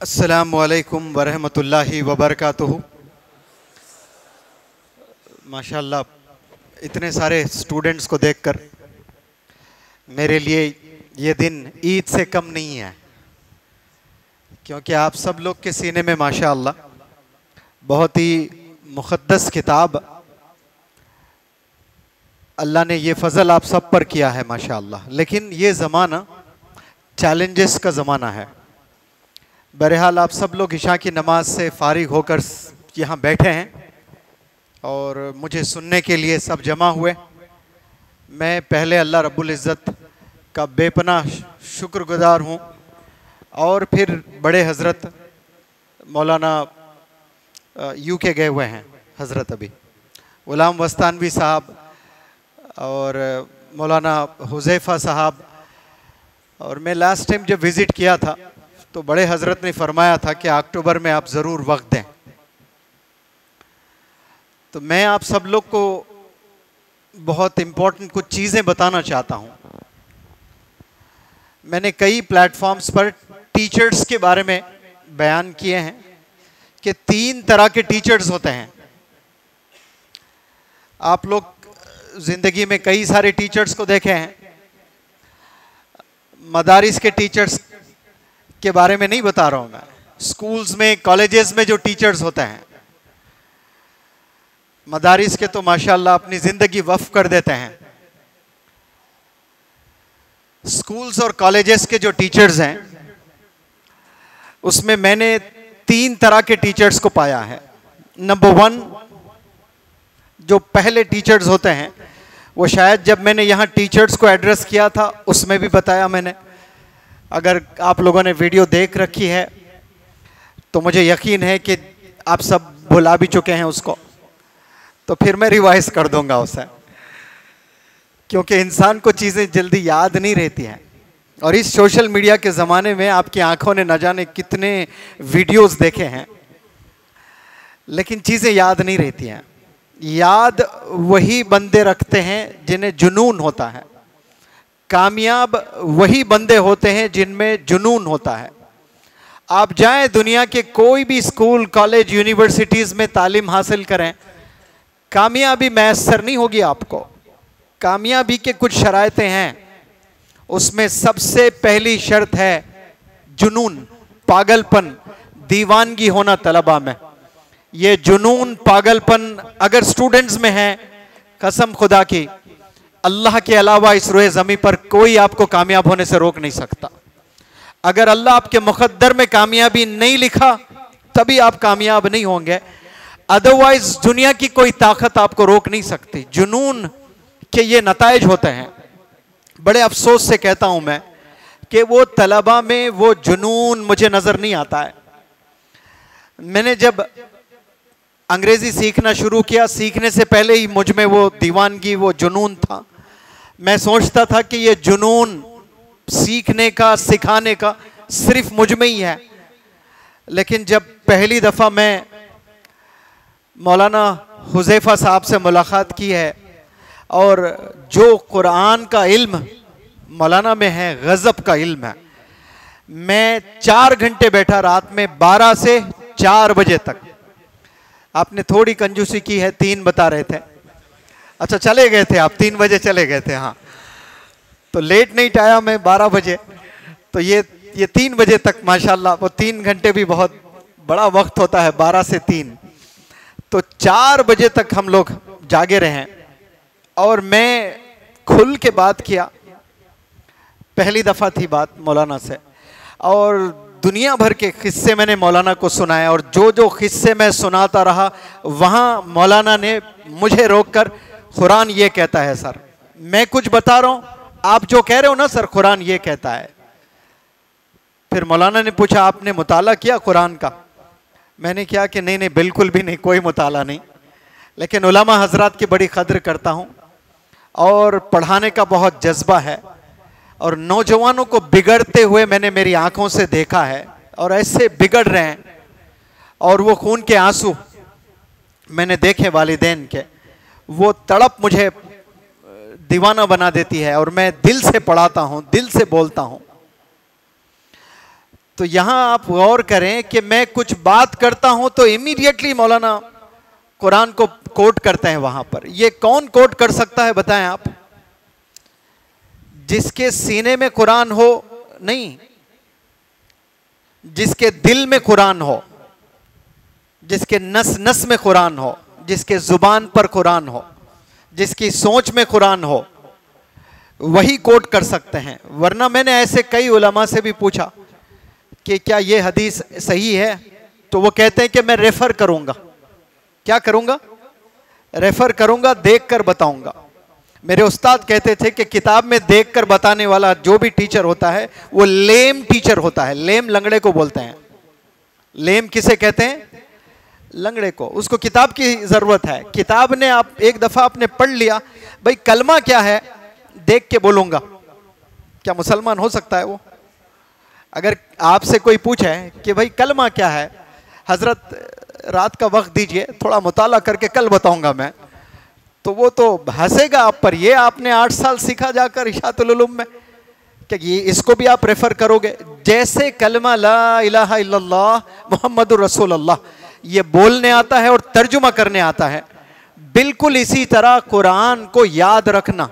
अस्सलामु अलैकुम वरहमतुल्लाहि वबरकातुहू। माशाअल्लाह इतने सारे स्टूडेंट्स को देखकर मेरे लिए ये दिन ईद से कम नहीं है, क्योंकि आप सब लोग के सीने में माशाअल्लाह बहुत ही मुक़द्दस किताब अल्लाह ने ये फ़ज़ल आप सब पर किया है माशाअल्लाह। लेकिन ये ज़माना चैलेंजेस का ज़माना है। बहरहाल आप सब लोग इशा की नमाज से फ़ारिग होकर यहाँ बैठे हैं और मुझे सुनने के लिए सब जमा हुए। मैं पहले अल्लाह रब्बुल इज़्ज़त का बेपनाह शुक्रगुज़ार हूँ और फिर बड़े हज़रत मौलाना यूके गए हुए हैं हज़रत अभी ग़ुलाम वस्तानवी साहब और मौलाना हुज़ैफ़ा साहब। और मैं लास्ट टाइम जब विज़िट किया था तो बड़े हज़रत ने फरमाया था कि अक्टूबर में आप ज़रूर वक्त दें। तो मैं आप सब लोग को बहुत इम्पोर्टेंट कुछ चीज़ें बताना चाहता हूँ। मैंने कई प्लेटफॉर्म्स पर टीचर्स के बारे में बयान किए हैं कि 3 तरह के टीचर्स होते हैं। आप लोग ज़िंदगी में कई सारे टीचर्स को देखे हैं। मदारिस के टीचर्स के बारे में नहीं बता रहा हूँ मैं, स्कूल्स में कॉलेजेस में जो टीचर्स होते हैं। मदारिस के तो माशाअल्लाह अपनी ज़िंदगी वक्फ कर देते हैं। स्कूल्स और कॉलेजेस के जो टीचर्स हैं उसमें मैंने 3 तरह के टीचर्स को पाया है। नंबर 1 जो पहले टीचर्स होते हैं, वो शायद जब मैंने यहाँ टीचर्स को एड्रेस किया था उसमें भी बताया मैंने। अगर आप लोगों ने वीडियो देख रखी है तो मुझे यकीन है कि आप सब भुला भी चुके हैं उसको, तो फिर मैं रिवाइज कर दूंगा उसे, क्योंकि इंसान को चीज़ें जल्दी याद नहीं रहती हैं। और इस सोशल मीडिया के ज़माने में आपकी आंखों ने न जाने कितने वीडियोस देखे हैं, लेकिन चीज़ें याद नहीं रहती हैं। याद वही बंदे रखते हैं जिन्हें जुनून होता है। कामयाब वही बंदे होते हैं जिनमें जुनून होता है। आप जाएं दुनिया के कोई भी स्कूल कॉलेज यूनिवर्सिटीज़ में तालीम हासिल करें, कामयाबी मैसर नहीं होगी आपको। कामयाबी के कुछ शराइतें हैं, उसमें सबसे पहली शर्त है जुनून, पागलपन, दीवानगी होना तलबा में। ये जुनून पागलपन अगर स्टूडेंट्स में है, कसम खुदा की अल्लाह के अलावा इस रोए ज़मीन पर कोई आपको कामयाब होने से रोक नहीं सकता। अगर अल्लाह आपके मुक़द्दर में कामयाबी नहीं लिखा तभी आप कामयाब नहीं होंगे, अदरवाइज दुनिया की कोई ताकत आपको रोक नहीं सकती। जुनून के ये नताइज होते हैं। बड़े अफसोस से कहता हूं मैं कि वो तलबा में वो जुनून मुझे नज़र नहीं आता है। मैंने जब अंग्रेज़ी सीखना शुरू किया, सीखने से पहले ही मुझ में वो दीवानगी, वो जुनून था। मैं सोचता था कि ये जुनून सीखने का, सिखाने का सिर्फ मुझ में ही है। लेकिन जब पहली दफ़ा मैं मौलाना हुज़ैफ़ा साहब से मुलाकात की है और जो कुरान का इल्म मौलाना में है, गज़ब का इल्म है। मैं 4 घंटे बैठा रात में 12 से 4 बजे तक। आपने थोड़ी कंजूसी की है, 3 बता रहे थे। अच्छा चले गए थे आप, 3 बजे चले गए थे। हाँ तो लेट नहीं आया मैं 12 बजे, तो ये 3 बजे तक माशाल्लाह। वो 3 घंटे भी बहुत बड़ा वक्त होता है, 12 से 3। तो 4 बजे तक हम लोग जागे रहे और मैं खुल के बात किया। पहली दफ़ा थी बात मौलाना से और दुनिया भर के किस्से मैंने मौलाना को सुनाए। और जो जो किस्से मैं सुनाता रहा वहाँ मौलाना ने मुझे रोककर कुरान ये कहता है सर, मैं कुछ बता रहा हूँ, आप जो कह रहे हो ना सर कुरान ये कहता है। फिर मौलाना ने पूछा आपने मुताला किया कुरान का? मैंने कहा कि नहीं नहीं बिल्कुल भी नहीं, कोई मुताला नहीं, लेकिन उलमा हजरात की बड़ी कद्र करता हूँ और पढ़ाने का बहुत जज्बा है और नौजवानों को बिगड़ते हुए मैंने मेरी आंखों से देखा है और ऐसे बिगड़ रहे हैं और वो खून के आंसू मैंने देखे वालिदैन के, वो तड़प मुझे दीवाना बना देती है और मैं दिल से पढ़ाता हूं, दिल से बोलता हूं। तो यहां आप गौर करें कि मैं कुछ बात करता हूं तो इमीडिएटली मौलाना कुरान को कोट करते हैं वहां पर। ये कौन कोट कर सकता है बताएं आप? जिसके सीने में कुरान हो नहीं, जिसके दिल में कुरान हो, जिसके नस नस में कुरान हो, जिसके जुबान पर कुरान हो, जिसकी सोच में कुरान हो, वही कोट कर सकते हैं। वरना मैंने ऐसे कई उलमा से भी पूछा कि क्या ये हदीस सही है, तो वो कहते हैं कि मैं रेफर करूंगा। क्या करूंगा? रेफर करूंगा, देखकर बताऊंगा। मेरे उस्ताद कहते थे कि किताब में देखकर बताने वाला जो भी टीचर होता है वो लेम टीचर होता है। लेम लंगड़े को बोलते हैं। लेम किसे कहते हैं? लंगड़े को। उसको किताब की जरूरत है। किताब ने आप एक दफा आपने पढ़ लिया, भाई कलमा क्या है, देख के बोलूंगा, क्या मुसलमान हो सकता है वो? अगर आपसे कोई पूछे कि भाई कलमा क्या है, हजरत रात का वक्त दीजिए, थोड़ा मुताला करके कल बताऊंगा मैं, तो वो तो हंसेगा आप पर। ये आपने 8 साल सीखा जाकर इशातुल उलूम में, क्या ये इसको भी आप रेफर करोगे? जैसे कलमा ला इलाहा इल्लल्लाह मुहम्मदुर रसूलुल्लाह ये बोलने आता है और तर्जुमा करने आता है, बिल्कुल इसी तरह कुरान को याद रखना।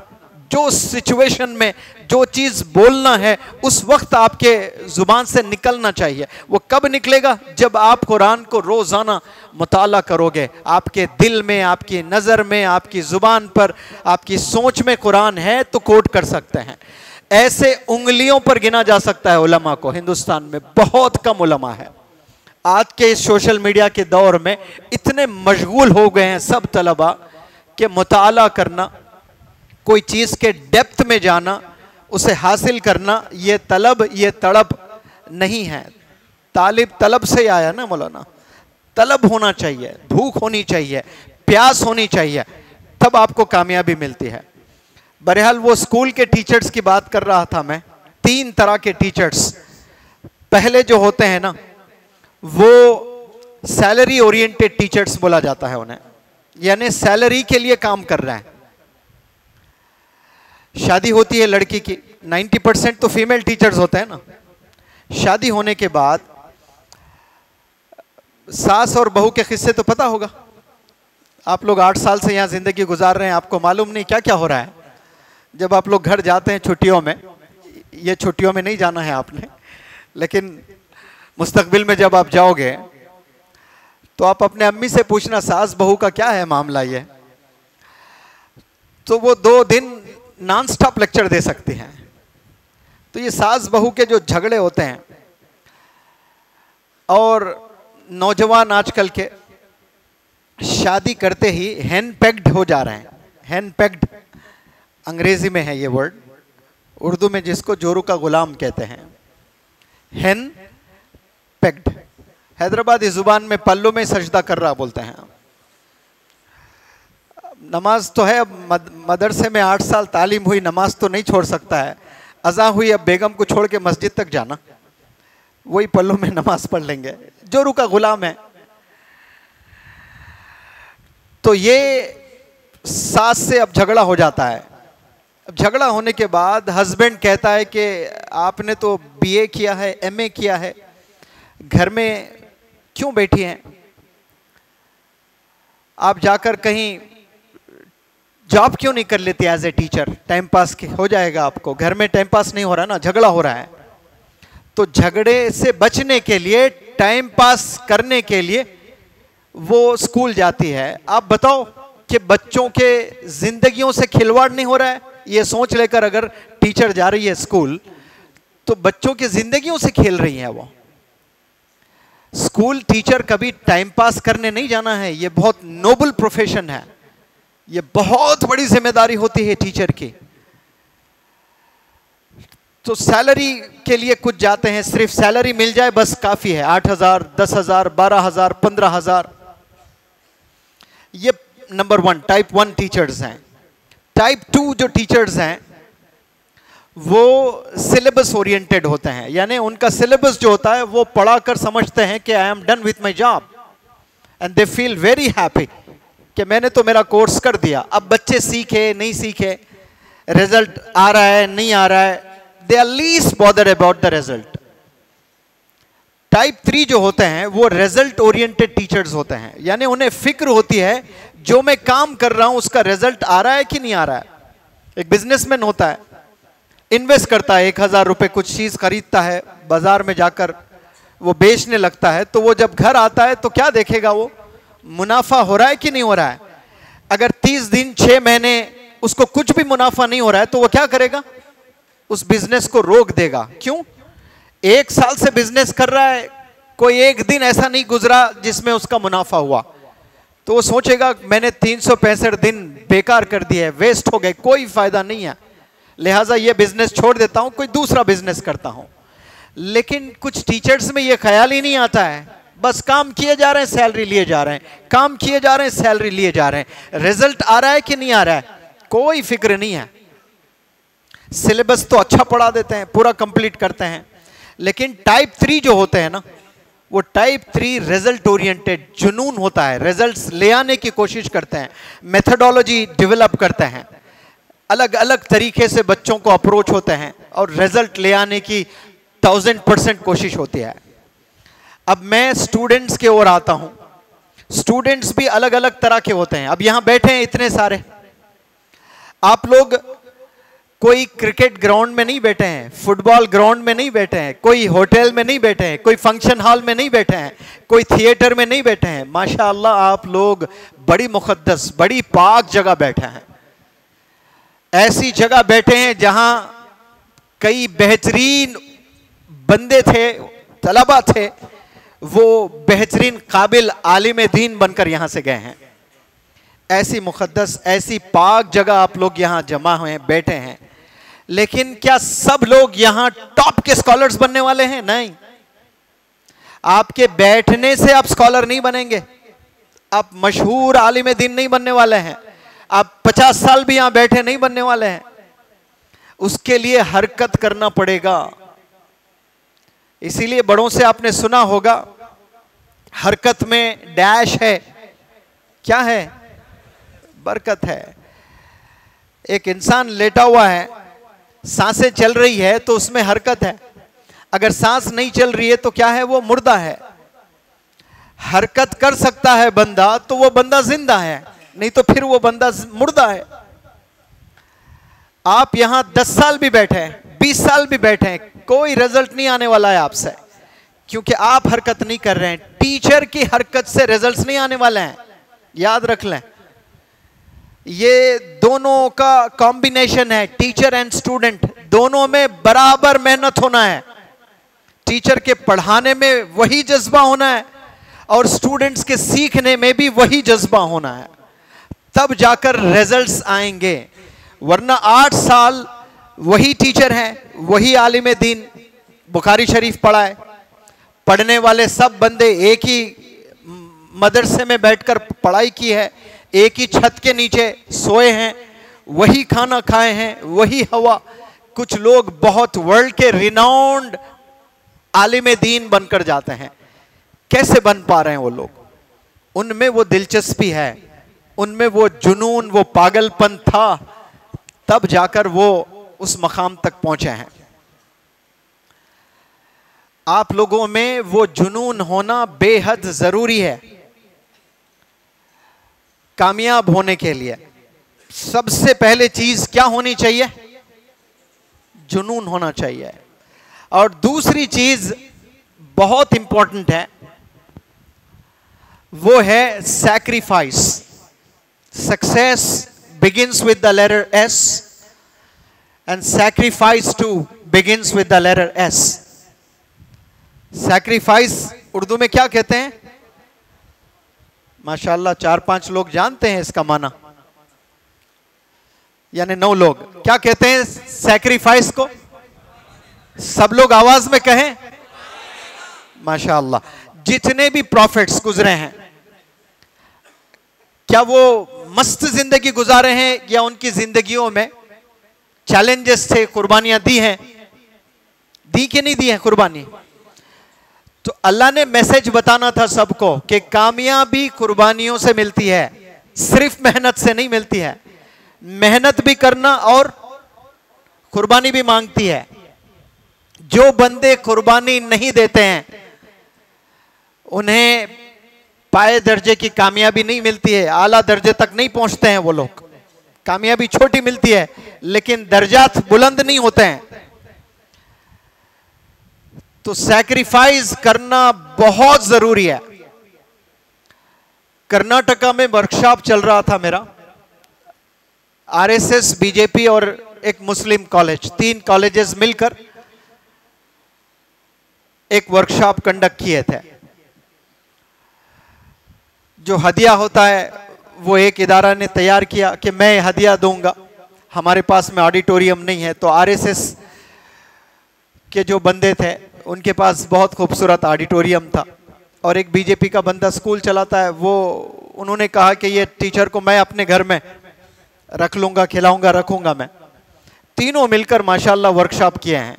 जो सिचुएशन में जो चीज बोलना है उस वक्त आपके जुबान से निकलना चाहिए। वो कब निकलेगा? जब आप कुरान को रोजाना मुताला करोगे। आपके दिल में, आपकी नजर में, आपकी जुबान पर, आपकी सोच में कुरान है तो कोट कर सकते हैं। ऐसे उंगलियों पर गिना जा सकता है उलमा को। हिंदुस्तान में बहुत कम उलमा है। आज के इस सोशल मीडिया के दौर में इतने मशगूल हो गए हैं सब तलबा कि मुताला करना, कोई चीज के डेप्थ में जाना, उसे हासिल करना, ये तलब, ये तड़प नहीं है। तालिब तलब से आया ना मौलाना। तलब होना चाहिए, भूख होनी चाहिए, प्यास होनी चाहिए, तब आपको कामयाबी मिलती है। बहरहाल वो स्कूल के टीचर्स की बात कर रहा था मैं। 3 तरह के टीचर्स। पहले जो होते हैं ना, वो सैलरी ओरिएंटेड टीचर्स बोला जाता है उन्हें, यानी सैलरी के लिए काम कर रहे हैं। शादी होती है लड़की की, 90% तो फीमेल टीचर्स होते हैं ना। शादी होने के बाद सास और बहू के किस्से तो पता होगा। आप लोग 8 साल से यहां जिंदगी गुजार रहे हैं, आपको मालूम नहीं क्या क्या हो रहा है। जब आप लोग घर जाते हैं छुट्टियों में, ये छुट्टियों में नहीं जाना है आपने, लेकिन मुस्तकबिल में जब आप जाओगे तो आप अपने अम्मी से पूछना सास बहू का क्या है मामला ये, तो वो 2 दिन नॉन स्टॉप लेक्चर दे सकती हैं। तो ये सास बहू के जो झगड़े होते हैं, और नौजवान आजकल के शादी करते ही हैंड पैक्ड हो जा रहे हैं। हैंड पैक्ड अंग्रेजी में है ये वर्ड, उर्दू में जिसको जोरू का गुलाम कहते हैं। हैंड पैक्ड, हैदराबादी जुबान में पल्लू में सजदा कर रहा बोलते हैं। नमाज तो है, अब मदरसे में 8 साल तालीम हुई, नमाज तो नहीं छोड़ सकता है। अज़ा हुई, अब बेगम को छोड़ के मस्जिद तक जाना, वही पल्लों में नमाज पढ़ लेंगे, जोरू का गुलाम है। तो ये सास से अब झगड़ा हो जाता है। अब झगड़ा होने के बाद हस्बैंड कहता है कि आपने तो बीए किया है, एमए किया है, घर में क्यों बैठी हैं? आप जाकर कहीं जॉब क्यों नहीं कर लेती as a teacher? Time pass हो जाएगा आपको। घर में टाइम पास नहीं हो रहा ना, झगड़ा हो रहा है। तो झगड़े से बचने के लिए, टाइम पास करने के लिए वो स्कूल जाती है। आप बताओ कि बच्चों के जिंदगियों से खिलवाड़ नहीं हो रहा है? ये सोच लेकर अगर टीचर जा रही है स्कूल, तो बच्चों की जिंदगियों से खेल रही है वो। स्कूल टीचर कभी टाइम पास करने नहीं जाना है। ये बहुत नोबल प्रोफेशन है, ये बहुत बड़ी जिम्मेदारी होती है टीचर की। तो सैलरी के लिए कुछ जाते हैं, सिर्फ सैलरी मिल जाए बस काफी है। 8,000, 10,000, 12,000, 15,000। ये नंबर 1 टाइप 1 टीचर्स हैं। टाइप 2 जो टीचर्स हैं वो सिलेबस ओरिएंटेड होते हैं, यानी उनका सिलेबस जो होता है वो पढ़ाकर समझते हैं कि I am done with my job, and they feel very happy कि मैंने तो मेरा कोर्स कर दिया। अब बच्चे सीखे नहीं सीखे, रिजल्ट आ रहा है नहीं आ रहा है, they are least bothered about the result. Type 3 जो होते हैं वो रिजल्ट ओरिएंटेड टीचर्स होते हैं, यानी उन्हें फिक्र होती है जो मैं काम कर रहा हूं उसका रिजल्ट आ रहा है कि नहीं आ रहा है। एक बिजनेसमैन होता है, इन्वेस्ट करता है 1000 रुपए, कुछ चीज खरीदता है, बाजार में जाकर वो बेचने लगता है, तो वो जब घर आता है तो क्या देखेगा, वो मुनाफा हो रहा है कि नहीं हो रहा है। अगर 30 दिन 6 महीने उसको कुछ भी मुनाफा नहीं हो रहा है तो वो क्या करेगा, उस बिजनेस को रोक देगा। क्यों? 1 साल से बिजनेस कर रहा है, कोई एक दिन ऐसा नहीं गुजरा जिसमें उसका मुनाफा हुआ, तो वो सोचेगा मैंने 365 दिन बेकार कर दिए, वेस्ट हो गए, कोई फायदा नहीं है, लिहाजा ये बिजनेस छोड़ देता हूं, कोई दूसरा बिजनेस करता हूं। लेकिन कुछ टीचर्स में ये ख्याल ही नहीं आता है, बस काम किए जा रहे हैं सैलरी लिए जा रहे हैं, काम किए जा रहे हैं सैलरी लिए जा रहे हैं, रिजल्ट आ रहा है कि नहीं आ रहा है, कोई फिक्र नहीं है। सिलेबस तो अच्छा पढ़ा देते हैं, पूरा कंप्लीट करते हैं, लेकिन टाइप 3 जो होते हैं ना, वो टाइप 3 रिजल्ट ओरिएंटेड, जुनून होता है, रिजल्ट्स ले आने की कोशिश करते हैं, मेथोडोलॉजी डेवलप करते हैं, अलग अलग तरीके से बच्चों को अप्रोच होते हैं और रिजल्ट ले आने की 1000% कोशिश होती है। अब मैं स्टूडेंट्स के ओर आता हूं, स्टूडेंट्स भी अलग अलग तरह के होते हैं। अब यहां बैठे हैं इतने सारे, आप लोग कोई क्रिकेट ग्राउंड में नहीं बैठे हैं, फुटबॉल ग्राउंड में नहीं बैठे हैं, कोई होटल में नहीं बैठे हैं, कोई फंक्शन हॉल में नहीं बैठे हैं, कोई थिएटर में नहीं बैठे हैं। माशाअल्लाह आप लोग बड़ी मुकद्दस, बड़ी पाक जगह बैठे हैं। ऐसी जगह बैठे हैं जहां कई बेहतरीन बंदे थे, तलबा थे, वो बेहतरीन काबिल आलिम दीन बनकर यहां से गए हैं। ऐसी मुकद्दस, ऐसी पाक जगह आप लोग यहां जमा हुए बैठे हैं। लेकिन क्या सब लोग यहां टॉप के स्कॉलर्स बनने वाले हैं? नहीं। आपके बैठने से आप स्कॉलर नहीं बनेंगे, आप मशहूर आलिम दीन नहीं बनने वाले हैं, आप 50 साल भी यहां बैठे नहीं बनने वाले हैं। उसके लिए हरकत करना पड़ेगा। इसीलिए बड़ों से आपने सुना होगा, हरकत में डैश है, क्या है? बरकत है। एक इंसान लेटा हुआ है, सांसें चल रही है तो उसमें हरकत है, अगर सांस नहीं चल रही है तो क्या है? वो मुर्दा है। हरकत कर सकता है बंदा तो वो बंदा जिंदा है, नहीं तो फिर वो बंदा मुर्दा है। आप यहां 10 साल भी बैठे हैं, 20 साल भी बैठे हैं, कोई रिजल्ट नहीं आने वाला है आपसे, क्योंकि आप हरकत नहीं कर रहे हैं। टीचर की हरकत से रिजल्ट्स नहीं आने वाले हैं, याद रख लें। ये दोनों का कॉम्बिनेशन है, टीचर एंड स्टूडेंट, दोनों में बराबर मेहनत होना है। टीचर के पढ़ाने में वही जज्बा होना है और स्टूडेंट्स के सीखने में भी वही जज्बा होना है, तब जाकर रिजल्ट्स आएंगे। वरना 8 साल वही टीचर हैं, वही आलिम दीन, बुखारी शरीफ पढ़ा है, पढ़ने वाले सब बंदे एक ही मदरसे में बैठकर पढ़ाई की है, एक ही छत के नीचे सोए हैं, वही खाना खाए हैं, वही हवा। कुछ लोग बहुत वर्ल्ड के रिनाउंड आलिम दीन बनकर जाते हैं। कैसे बन पा रहे हैं वो लोग? उनमें वो दिलचस्पी है, उनमें वो जुनून, वो पागलपन था, तब जाकर वो उस मकाम तक पहुंचे हैं। आप लोगों में वो जुनून होना बेहद जरूरी है कामयाब होने के लिए। सबसे पहले चीज क्या होनी चाहिए? जुनून होना चाहिए। और दूसरी चीज बहुत इंपॉर्टेंट है, वो है sacrifice. Success begins with the letter S and sacrifice too begins with the letter S. Sacrifice Urdu में क्या कहते हैं? माशाल्लाह 4-5 लोग जानते हैं इसका माना, यानी 9 लोग। क्या कहते हैं सैक्रिफाइस को? सब लोग आवाज में कहें माशाल्लाह। जितने भी प्रॉफिट्स गुजरे हैं, क्या वो मस्त जिंदगी गुजारे हैं या उनकी जिंदगियों में चैलेंजेस थे, कुर्बानियां दी हैं? दी कि नहीं दी हैं कुर्बानी? तो अल्लाह ने मैसेज बताना था सबको कि कामयाबी कुर्बानियों से मिलती है, सिर्फ मेहनत से नहीं मिलती है। मेहनत भी करना और कुर्बानी भी मांगती है। जो बंदे कुर्बानी नहीं देते हैं उन्हें पाए दर्जे की कामयाबी नहीं मिलती है, आला दर्जे तक नहीं पहुंचते हैं वो लोग। कामयाबी छोटी मिलती है लेकिन दर्जात बुलंद नहीं होते हैं। तो सैक्रिफाइस करना बहुत जरूरी है। कर्नाटका में वर्कशॉप चल रहा था मेरा, आरएसएस, बीजेपी और एक मुस्लिम कॉलेज, 3 कॉलेजेस मिलकर एक वर्कशॉप कंडक्ट किए थे। जो हदिया होता है वो एक इदारा ने तैयार किया कि मैं हदिया दूंगा, हमारे पास में ऑडिटोरियम नहीं है। तो आरएसएस के जो बंदे थे उनके पास बहुत खूबसूरत ऑडिटोरियम था, और एक बीजेपी का बंदा स्कूल चलाता है, वो उन्होंने कहा कि ये टीचर को मैं अपने घर में रख लूंगा, खिलाऊंगा, रखूंगा मैं। तीनों मिलकर माशाल्लाह वर्कशॉप किए हैं।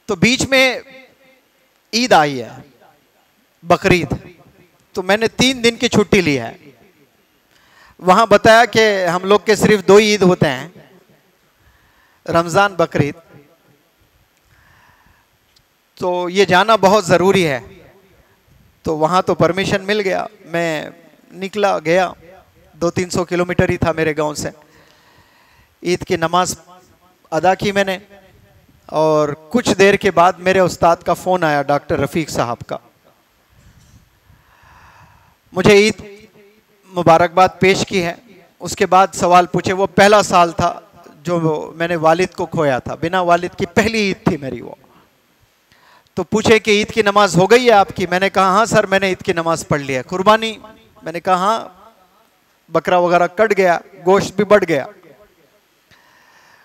तो बीच में ईद आई है, बकरीद, तो मैंने 3 दिन की छुट्टी ली है। वहां बताया कि हम लोग के सिर्फ 2 ईद होते हैं, रमजान, बकरीद। तो ये जाना बहुत ज़रूरी है। तो वहाँ तो परमिशन मिल गया, मैं निकला, गया। 200-300 किलोमीटर ही था मेरे गांव से। ईद की नमाज अदा की मैंने, और कुछ देर के बाद मेरे उस्ताद का फ़ोन आया, डॉक्टर रफ़ीक साहब का। मुझे ईद मुबारकबाद पेश की है। उसके बाद सवाल पूछे। वो पहला साल था जो मैंने वालिद को खोया था, बिना वालिद की पहली ईद थी मेरी वो। तो पूछे कि ईद की नमाज हो गई है आपकी? मैंने कहा हाँ सर, मैंने ईद की नमाज पढ़ ली है। कुर्बानी? मैंने कहा हाँ, बकरा वगैरह कट गया, गोश्त भी बढ़ गया।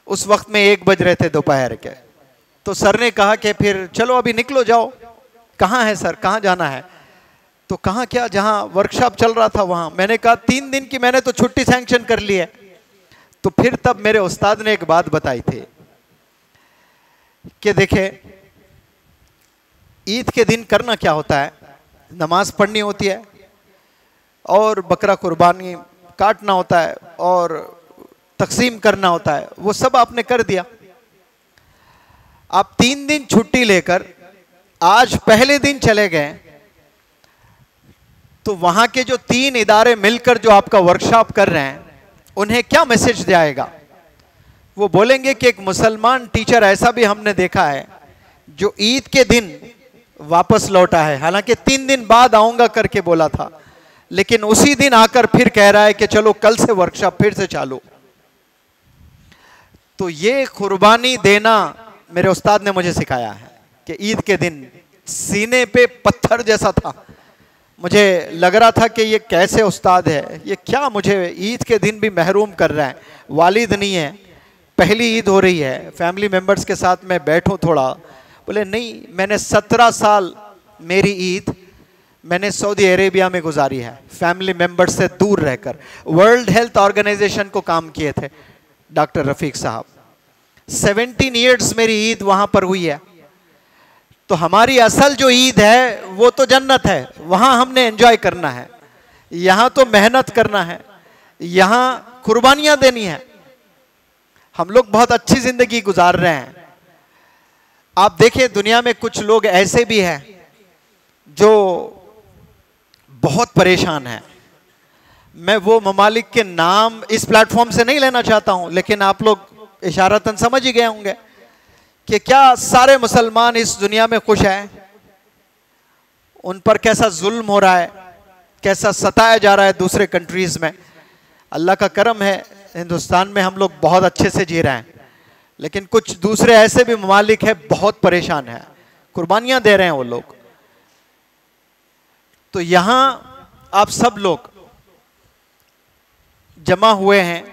उस वक्त में 1 बज रहे थे दोपहर के। तो सर ने कहा कि फिर चलो अभी निकलो, जाओ। कहाँ है सर, कहाँ जाना है? तो कहाँ क्या, जहाँ वर्कशॉप चल रहा था वहाँ। मैंने कहा 3 दिन की मैंने तो छुट्टी सैंक्शन कर ली है। तो फिर तब मेरे उस्ताद ने एक बात बताई थी कि देखे, ईद के दिन करना क्या होता है, नमाज पढ़नी होती है और बकरा कुर्बानी काटना होता है और तकसीम करना होता है। वो सब आपने कर दिया। आप 3 दिन छुट्टी लेकर आज पहले दिन चले गए, तो वहां के जो 3 इदारे मिलकर जो आपका वर्कशॉप कर रहे हैं, उन्हें क्या मैसेज जाएगा? वो बोलेंगे कि एक मुसलमान टीचर ऐसा भी हमने देखा है जो ईद के दिन वापस लौटा है, हालांकि 3 दिन बाद आऊंगा करके बोला था, लेकिन उसी दिन आकर फिर कह रहा है कि चलो कल से वर्कशॉप फिर से चालू। तो ये कुर्बानी देना मेरे उस्ताद ने मुझे सिखाया है कि ईद के दिन सीने पे पत्थर जैसा था। मुझे लग रहा था कि ये कैसे उस्ताद है, ये क्या मुझे ईद के दिन भी महरूम कर रहा है। वालिद नहीं है, पहली ईद हो रही है, फैमिली मेंबर्स के साथ मैं बैठूं थोड़ा। बोले नहीं, मैंने 17 साल मेरी ईद मैंने सऊदी अरेबिया में गुजारी है, फैमिली मेंबर्स से दूर रहकर। वर्ल्ड हेल्थ ऑर्गेनाइजेशन को काम किए थे डॉक्टर रफ़ीक साहब। 17 ईयर्स मेरी ईद वहां पर हुई है। तो हमारी असल जो ईद है वो तो जन्नत है, वहां हमने एंजॉय करना है। यहां तो मेहनत करना है, यहां कुर्बानियां देनी है। हम लोग बहुत अच्छी जिंदगी गुजार रहे हैं। आप देखिए, दुनिया में कुछ लोग ऐसे भी हैं जो बहुत परेशान हैं। मैं वो ममालिक के नाम इस प्लेटफॉर्म से नहीं लेना चाहता हूं, लेकिन आप लोग इशारतन समझ ही गए होंगे कि क्या सारे मुसलमान इस दुनिया में खुश हैं? उन पर कैसा जुल्म हो रहा है, कैसा सताया जा रहा है दूसरे कंट्रीज में। अल्लाह का करम है, हिंदुस्तान में हम लोग बहुत अच्छे से जी रहे हैं, लेकिन कुछ दूसरे ऐसे भी ममालिक हैं बहुत परेशान हैं, कुर्बानियां दे रहे हैं वो लोग। तो यहां आप सब लोग जमा हुए हैं,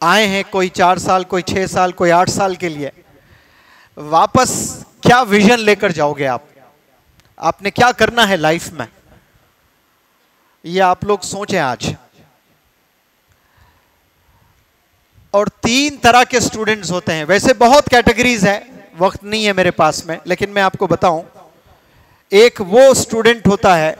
आए हैं, कोई 4 साल, कोई 6 साल, कोई 8 साल के लिए। वापस क्या विजन लेकर जाओगे आप? आपने क्या करना है लाइफ में, ये आप लोग सोचें आज। और 3 तरह के स्टूडेंट्स होते हैं, वैसे बहुत कैटेगरीज है, वक्त नहीं है मेरे पास में, लेकिन मैं आपको बताऊं, एक वो स्टूडेंट होता है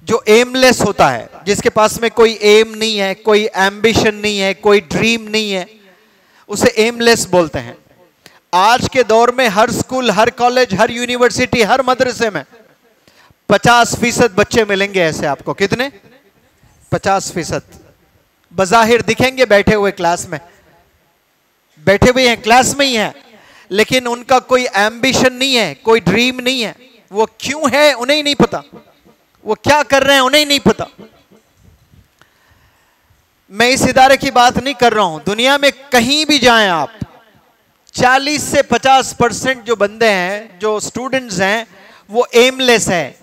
जो एमलेस होता है, जिसके पास में कोई एम नहीं है, कोई एम्बिशन नहीं है, कोई ड्रीम नहीं है, उसे एमलेस बोलते हैं। आज के दौर में हर स्कूल, हर कॉलेज, हर यूनिवर्सिटी, हर मदरसे में 50% बच्चे मिलेंगे ऐसे आपको। कितने? 50%। बज़ाहिर दिखेंगे बैठे हुए क्लास में, बैठे हुए हैं क्लास में ही हैं, लेकिन उनका कोई एम्बिशन नहीं है, कोई ड्रीम नहीं है। वो क्यों है उन्हें ही नहीं पता, वो क्या कर रहे हैं उन्हें ही नहीं पता। मैं इस इदारे की बात नहीं कर रहा हूं, दुनिया में कहीं भी जाएं आप, 40 से 50% जो बंदे हैं, जो स्टूडेंट्स हैं, वो एमलेस है।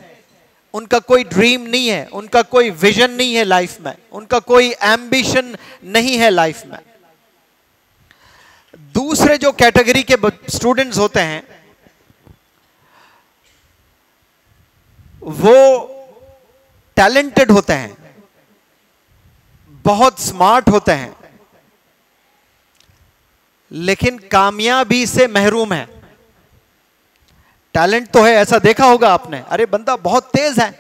उनका कोई ड्रीम नहीं है, उनका कोई विजन नहीं है लाइफ में, उनका कोई एम्बिशन नहीं है लाइफ में। दूसरे जो कैटेगरी के स्टूडेंट्स होते हैं वो टैलेंटेड होते हैं, बहुत स्मार्ट होते हैं, लेकिन कामयाबी से महरूम है। टैलेंट तो है, ऐसा देखा होगा आपने, अरे बंदा बहुत तेज है,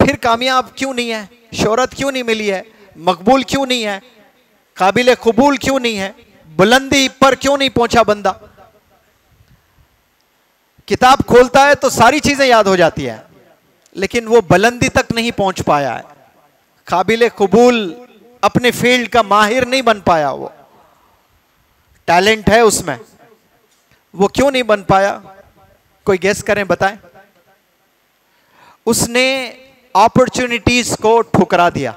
फिर कामयाब क्यों नहीं है, शोहरत क्यों नहीं मिली है, मकबूल क्यों नहीं है, काबिल कबूल क्यों नहीं है, बुलंदी पर क्यों नहीं पहुंचा बंदा। किताब खोलता है तो सारी चीजें याद हो जाती है, लेकिन वो बुलंदी तक नहीं पहुंच पाया है, काबिल कबूल, अपने फील्ड का माहिर नहीं बन पाया। वो टैलेंट है उसमें, वो क्यों नहीं बन पाया? कोई गेस करें, बताएं। उसने अपॉर्चुनिटीज को ठुकरा दिया।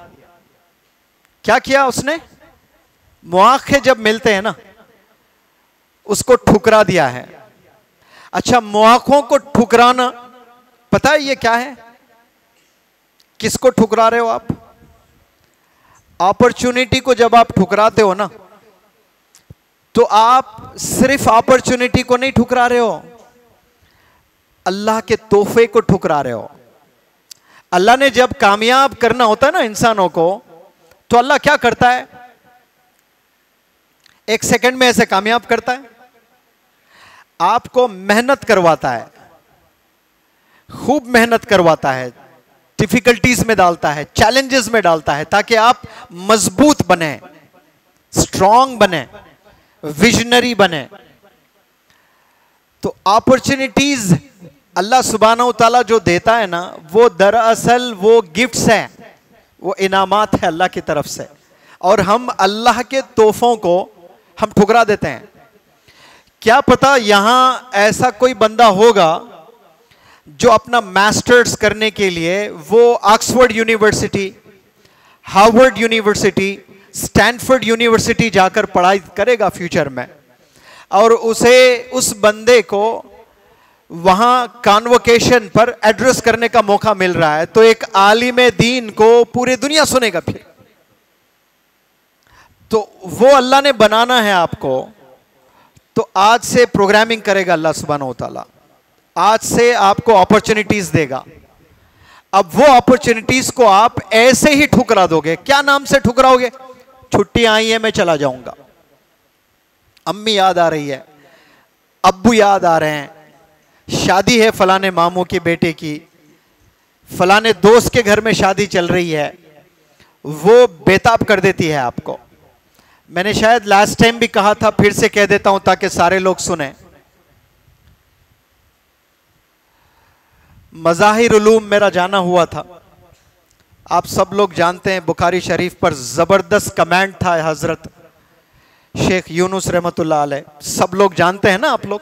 क्या किया उसने? मौके जब मिलते हैं ना, उसको ठुकरा दिया है। अच्छा, मौकों को ठुकराना पता है ये क्या है? किसको ठुकरा रहे हो आप? अपॉर्चुनिटी को जब आप ठुकराते हो ना, तो आप सिर्फ अपॉर्चुनिटी को नहीं ठुकरा रहे हो, अल्लाह के तोहफे को ठुकरा रहे हो। अल्लाह ने जब कामयाब करना होता है ना इंसानों को, तो अल्लाह क्या करता है? एक सेकंड में ऐसे कामयाब करता है, आपको मेहनत करवाता है, खूब मेहनत करवाता है, डिफिकल्टीज में डालता है, चैलेंजेस में डालता है, ताकि आप मजबूत बने, स्ट्रांग बने, विजनरी बने। तो अपॉर्चुनिटीज अल्लाह सुब्हानहू तआला जो देता है ना, वो दरअसल वो गिफ्ट्स हैं, वो इनामात है अल्लाह की तरफ से, और हम अल्लाह के तोहफों को हम ठुकरा देते हैं। क्या पता यहां ऐसा कोई बंदा होगा जो अपना मास्टर्स करने के लिए वो Oxford university, Harvard university, Stanford university जाकर पढ़ाई करेगा फ्यूचर में, और उस बंदे को वहां कॉन्वोकेशन पर एड्रेस करने का मौका मिल रहा है, तो एक आलिम दीन को पूरी दुनिया सुनेगा फिर। तो वो अल्लाह ने बनाना है आपको, तो आज से प्रोग्रामिंग करेगा अल्लाह सुब्हानहू तआला, आज से आपको अपॉर्चुनिटीज देगा। अब वो अपॉर्चुनिटीज को आप ऐसे ही ठुकरा दोगे। क्या नाम से ठुकराओगे? छुट्टी आई है, मैं चला जाऊंगा, अम्मी याद आ रही है, अब्बू याद आ रहे हैं, शादी है फलाने मामू की बेटे की, फलाने दोस्त के घर में शादी चल रही है, वो बेताब कर देती है आपको। मैंने शायद लास्ट टाइम भी कहा था, फिर से कह देता हूं ताकि सारे लोग सुने। मज़ाहिर उलूम मेरा जाना हुआ था, आप सब लोग जानते हैं, बुखारी शरीफ पर जबरदस्त कमेंट था हजरत शेख यूनुस रहमतुल्लाह अलैह, सब लोग जानते हैं ना आप लोग,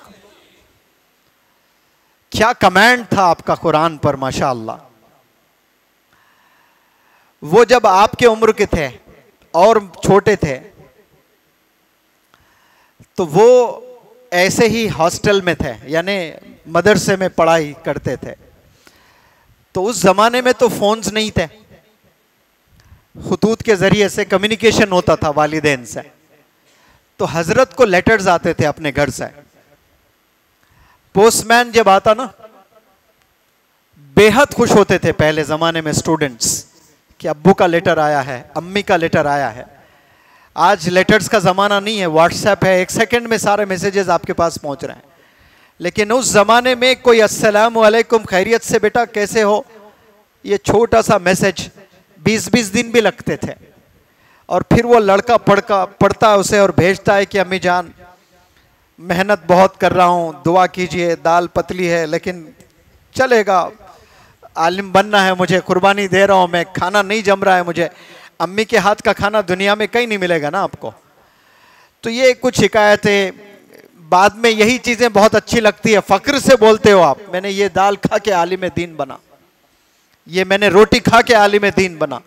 क्या कमेंट था आपका कुरान पर, माशाअल्लाह। वो जब आपके उम्र के थे और छोटे थे, तो वो ऐसे ही हॉस्टल में थे, यानी मदरसे में पढ़ाई करते थे। तो उस जमाने में तो फोन्स नहीं थे, खुतूत के जरिए से कम्युनिकेशन होता था वालिदैन से। तो हजरत को लेटर्स आते थे अपने घर से। पोस्टमैन जब आता ना, बेहद खुश होते थे पहले जमाने में स्टूडेंट्स कि अब्बू का लेटर आया है, अम्मी का लेटर आया है। आज लेटर्स का जमाना नहीं है, व्हाट्सएप है, एक सेकंड में सारे मैसेजेस आपके पास पहुंच रहे हैं। लेकिन उस जमाने में कोई अस्सलाम वालेकुम खैरियत से बेटा कैसे हो, ये छोटा सा मैसेज 20-20 दिन भी लगते थे। और फिर वो लड़का पढ़ता है उसे और भेजता है कि अम्मी जान मेहनत बहुत कर रहा हूँ, दुआ कीजिए, दाल पतली है लेकिन चलेगा, आलिम बनना है मुझे, कुर्बानी दे रहा हूँ मैं, खाना नहीं जम रहा है मुझे। अम्मी के हाथ का खाना दुनिया में कहीं नहीं मिलेगा ना आपको। तो ये कुछ शिकायतें, बाद में यही चीज़ें बहुत अच्छी लगती है, फ़ख्र से बोलते हो आप, मैंने ये दाल खा के आलिम दीन बना, ये मैंने रोटी खा के आलिम दीन बना।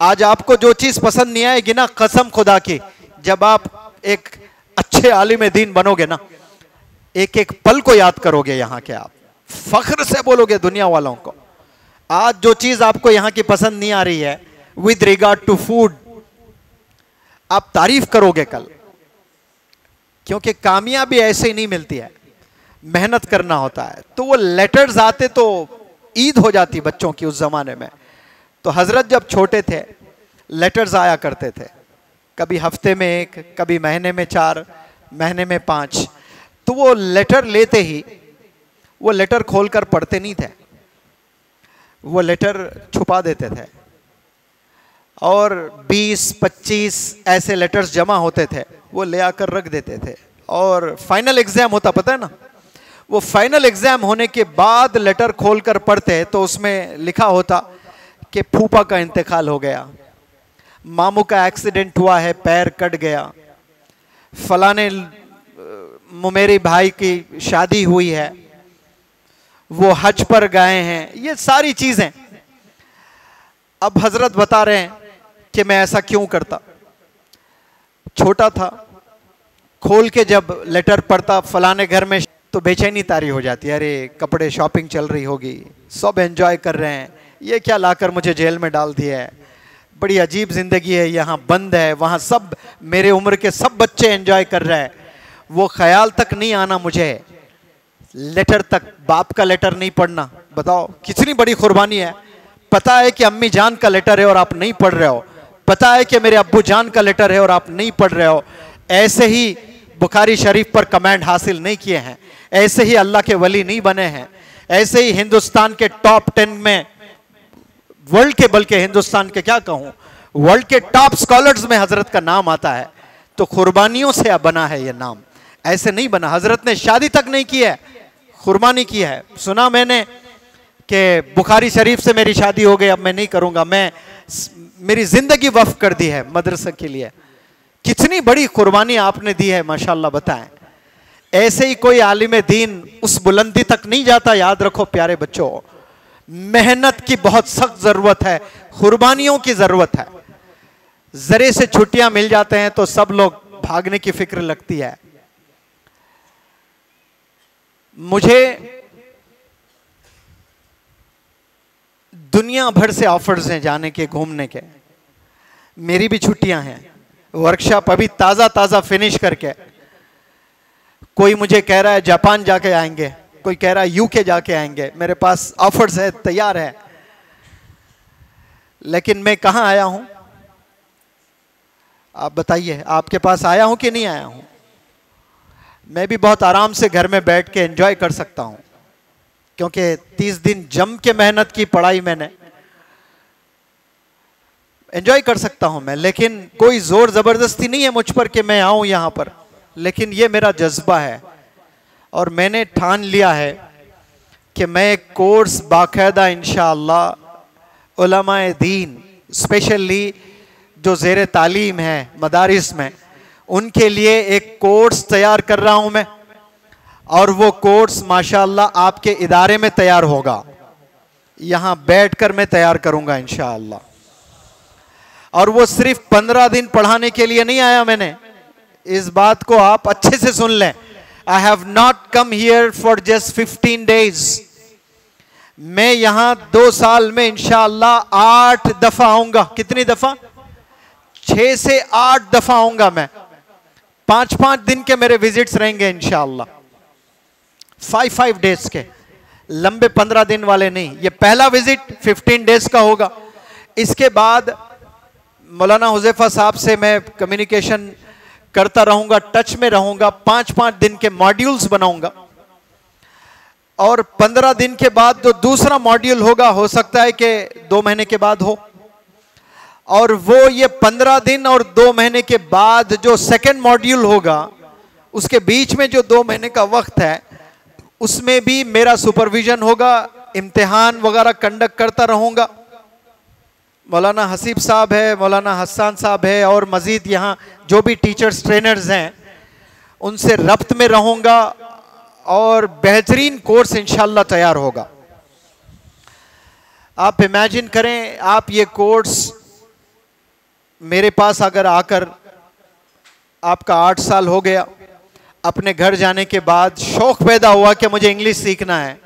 आज आपको जो चीज़ पसंद नहीं आएगी ना, कसम खुदा की, जब आप एक अच्छे आलिम दीन बनोगे ना, एक एक पल को याद करोगे यहाँ के, आप फ़ख्र से बोलोगे दुनिया वालों को। आज जो चीज़ आपको यहाँ की पसंद नहीं आ रही है विद रिगार्ड टू फूड, आप तारीफ करोगे कल, क्योंकि कामयाबी ऐसे ही नहीं मिलती है, मेहनत करना होता है। तो वो लेटर्स आते तो ईद हो जाती बच्चों की उस जमाने में। तो हजरत जब छोटे थे लेटर्स आया करते थे, कभी हफ्ते में 1, कभी महीने में 4, महीने में 5। तो वो लेटर लेते ही वो लेटर खोलकर पढ़ते नहीं थे, वो लेटर छुपा देते थे और 20-25 ऐसे लेटर्स जमा होते थे, वो ले आकर रख देते थे। और फाइनल एग्जाम होता, पता है ना, वो फाइनल एग्जाम होने के बाद लेटर खोलकर पढ़ते तो उसमें लिखा होता कि फूफा का इंतकाल हो गया, मामू का एक्सीडेंट हुआ है, पैर कट गया, फलाने मेरे भाई की शादी हुई है, वो हज पर गए हैं, ये सारी चीजें। अब हजरत बता रहे हैं कि मैं ऐसा क्यों करता। छोटा था, खोल के जब लेटर पढ़ता फलाने घर में, तो बेचैनी तारी हो जाती है, अरे कपड़े शॉपिंग चल रही होगी, सब एंजॉय कर रहे हैं, ये क्या लाकर मुझे जेल में डाल दिया है, बड़ी अजीब जिंदगी है, यहाँ बंद है, वहाँ सब मेरे उम्र के सब बच्चे एंजॉय कर रहे हैं। वो ख्याल तक नहीं आना मुझे, लेटर तक, बाप का लेटर नहीं पढ़ना। बताओ कितनी बड़ी कुर्बानी है। पता है कि अम्मी जान का लेटर है और आप नहीं पढ़ रहे हो, पता है कि मेरे अब्बू जान का लेटर है और आप नहीं पढ़ रहे हो। ऐसे ही बुखारी शरीफ पर कमेंट हासिल नहीं किए हैं, ऐसे ही अल्लाह के वली नहीं बने हैं, ऐसे ही हिंदुस्तान के टॉप 10 में, वर्ल्ड के, बल्कि हिंदुस्तान के क्या कहूं, वर्ल्ड के टॉप स्कॉलर्स में हजरत का नाम आता है। तो कुर्बानियों से बना है ये नाम, ऐसे नहीं बना। हजरत ने शादी तक नहीं की है, कुर्बानी की है। सुना मैंने कि बुखारी शरीफ से मेरी शादी हो गई, अब मैं नहीं करूंगा, मैं मेरी जिंदगी वक्फ कर दी है मदरसे के लिए। कितनी बड़ी कुर्बानी आपने दी है, माशाल्लाह। बताएं, ऐसे ही कोई आलिम दीन उस बुलंदी तक नहीं जाता। याद रखो प्यारे बच्चों, मेहनत की बहुत सख्त जरूरत है, कुर्बानियों की जरूरत है। जरे से छुट्टियां मिल जाते हैं तो सब लोग भागने की फिक्र लगती है। मुझे दुनिया भर से ऑफर्स हैं जाने के, घूमने के। मेरी भी छुट्टियां हैं, वर्कशॉप अभी ताजा ताजा फिनिश करके। कोई मुझे कह रहा है जापान जाके आएंगे, कोई कह रहा है यूके जाके आएंगे। मेरे पास ऑफर्स है, तैयार है, लेकिन मैं कहां आया हूं? आप बताइए, आपके पास आया हूं कि नहीं आया हूं? मैं भी बहुत आराम से घर में बैठ के एंजॉय कर सकता हूं, क्योंकि 30 दिन जम के मेहनत की, पढ़ाई मैंने, एंजॉय कर सकता हूं मैं। लेकिन कोई जोर जबरदस्ती नहीं है मुझ पर कि मैं आऊं यहां पर, लेकिन ये मेरा जज्बा है और मैंने ठान लिया है कि मैं एक कोर्स बाकायदा इंशाअल्लाह उलमाए दीन, स्पेशली जो ज़ेरे तालीम है मदारिस में, उनके लिए एक कोर्स तैयार कर रहा हूं मैं। और वो कोर्स माशाअल्लाह आपके इदारे में तैयार होगा, यहां बैठकर मैं तैयार करूंगा इंशाअल्लाह। और वो सिर्फ 15 दिन पढ़ाने के लिए नहीं आया मैंने, इस बात को आप अच्छे से सुन लें। I have not come here for just 15 days. मैं यहां 2 साल में इंशाअल्लाह 8 दफा आऊंगा। कितनी दफा? 6 से 8 दफा आऊंगा मैं। 5-5 दिन के मेरे विजिट्स रहेंगे इंशाअल्लाह, 5 डेज के, लंबे 15 दिन वाले नहीं। ये पहला विजिट 15 डेज का होगा। इसके बाद मौलाना हुज़ैफा साहब से मैं कम्युनिकेशन करता रहूंगा, टच में रहूंगा, 5-5 दिन के मॉड्यूल्स बनाऊंगा। और 15 दिन के बाद जो दूसरा मॉड्यूल होगा, हो सकता है कि 2 महीने के बाद हो, और वो ये 15 दिन और 2 महीने के बाद जो सेकंड मॉड्यूल होगा, उसके बीच में जो 2 महीने का वक्त है, उसमें भी मेरा सुपरविजन होगा, इम्तिहान वगैरह कंडक्ट करता रहूंगा। मौलाना हसीब साहब है, मौलाना हसन साहब है, और मजीद यहाँ जो भी टीचर्स ट्रेनर्स हैं उनसे रब्त में रहूंगा, और बेहतरीन कोर्स इंशाल्लाह तैयार होगा। आप इमेजिन करें, आप ये कोर्स मेरे पास अगर आकर आपका 8 साल हो गया, अपने घर जाने के बाद शौक पैदा हुआ कि मुझे इंग्लिश सीखना है,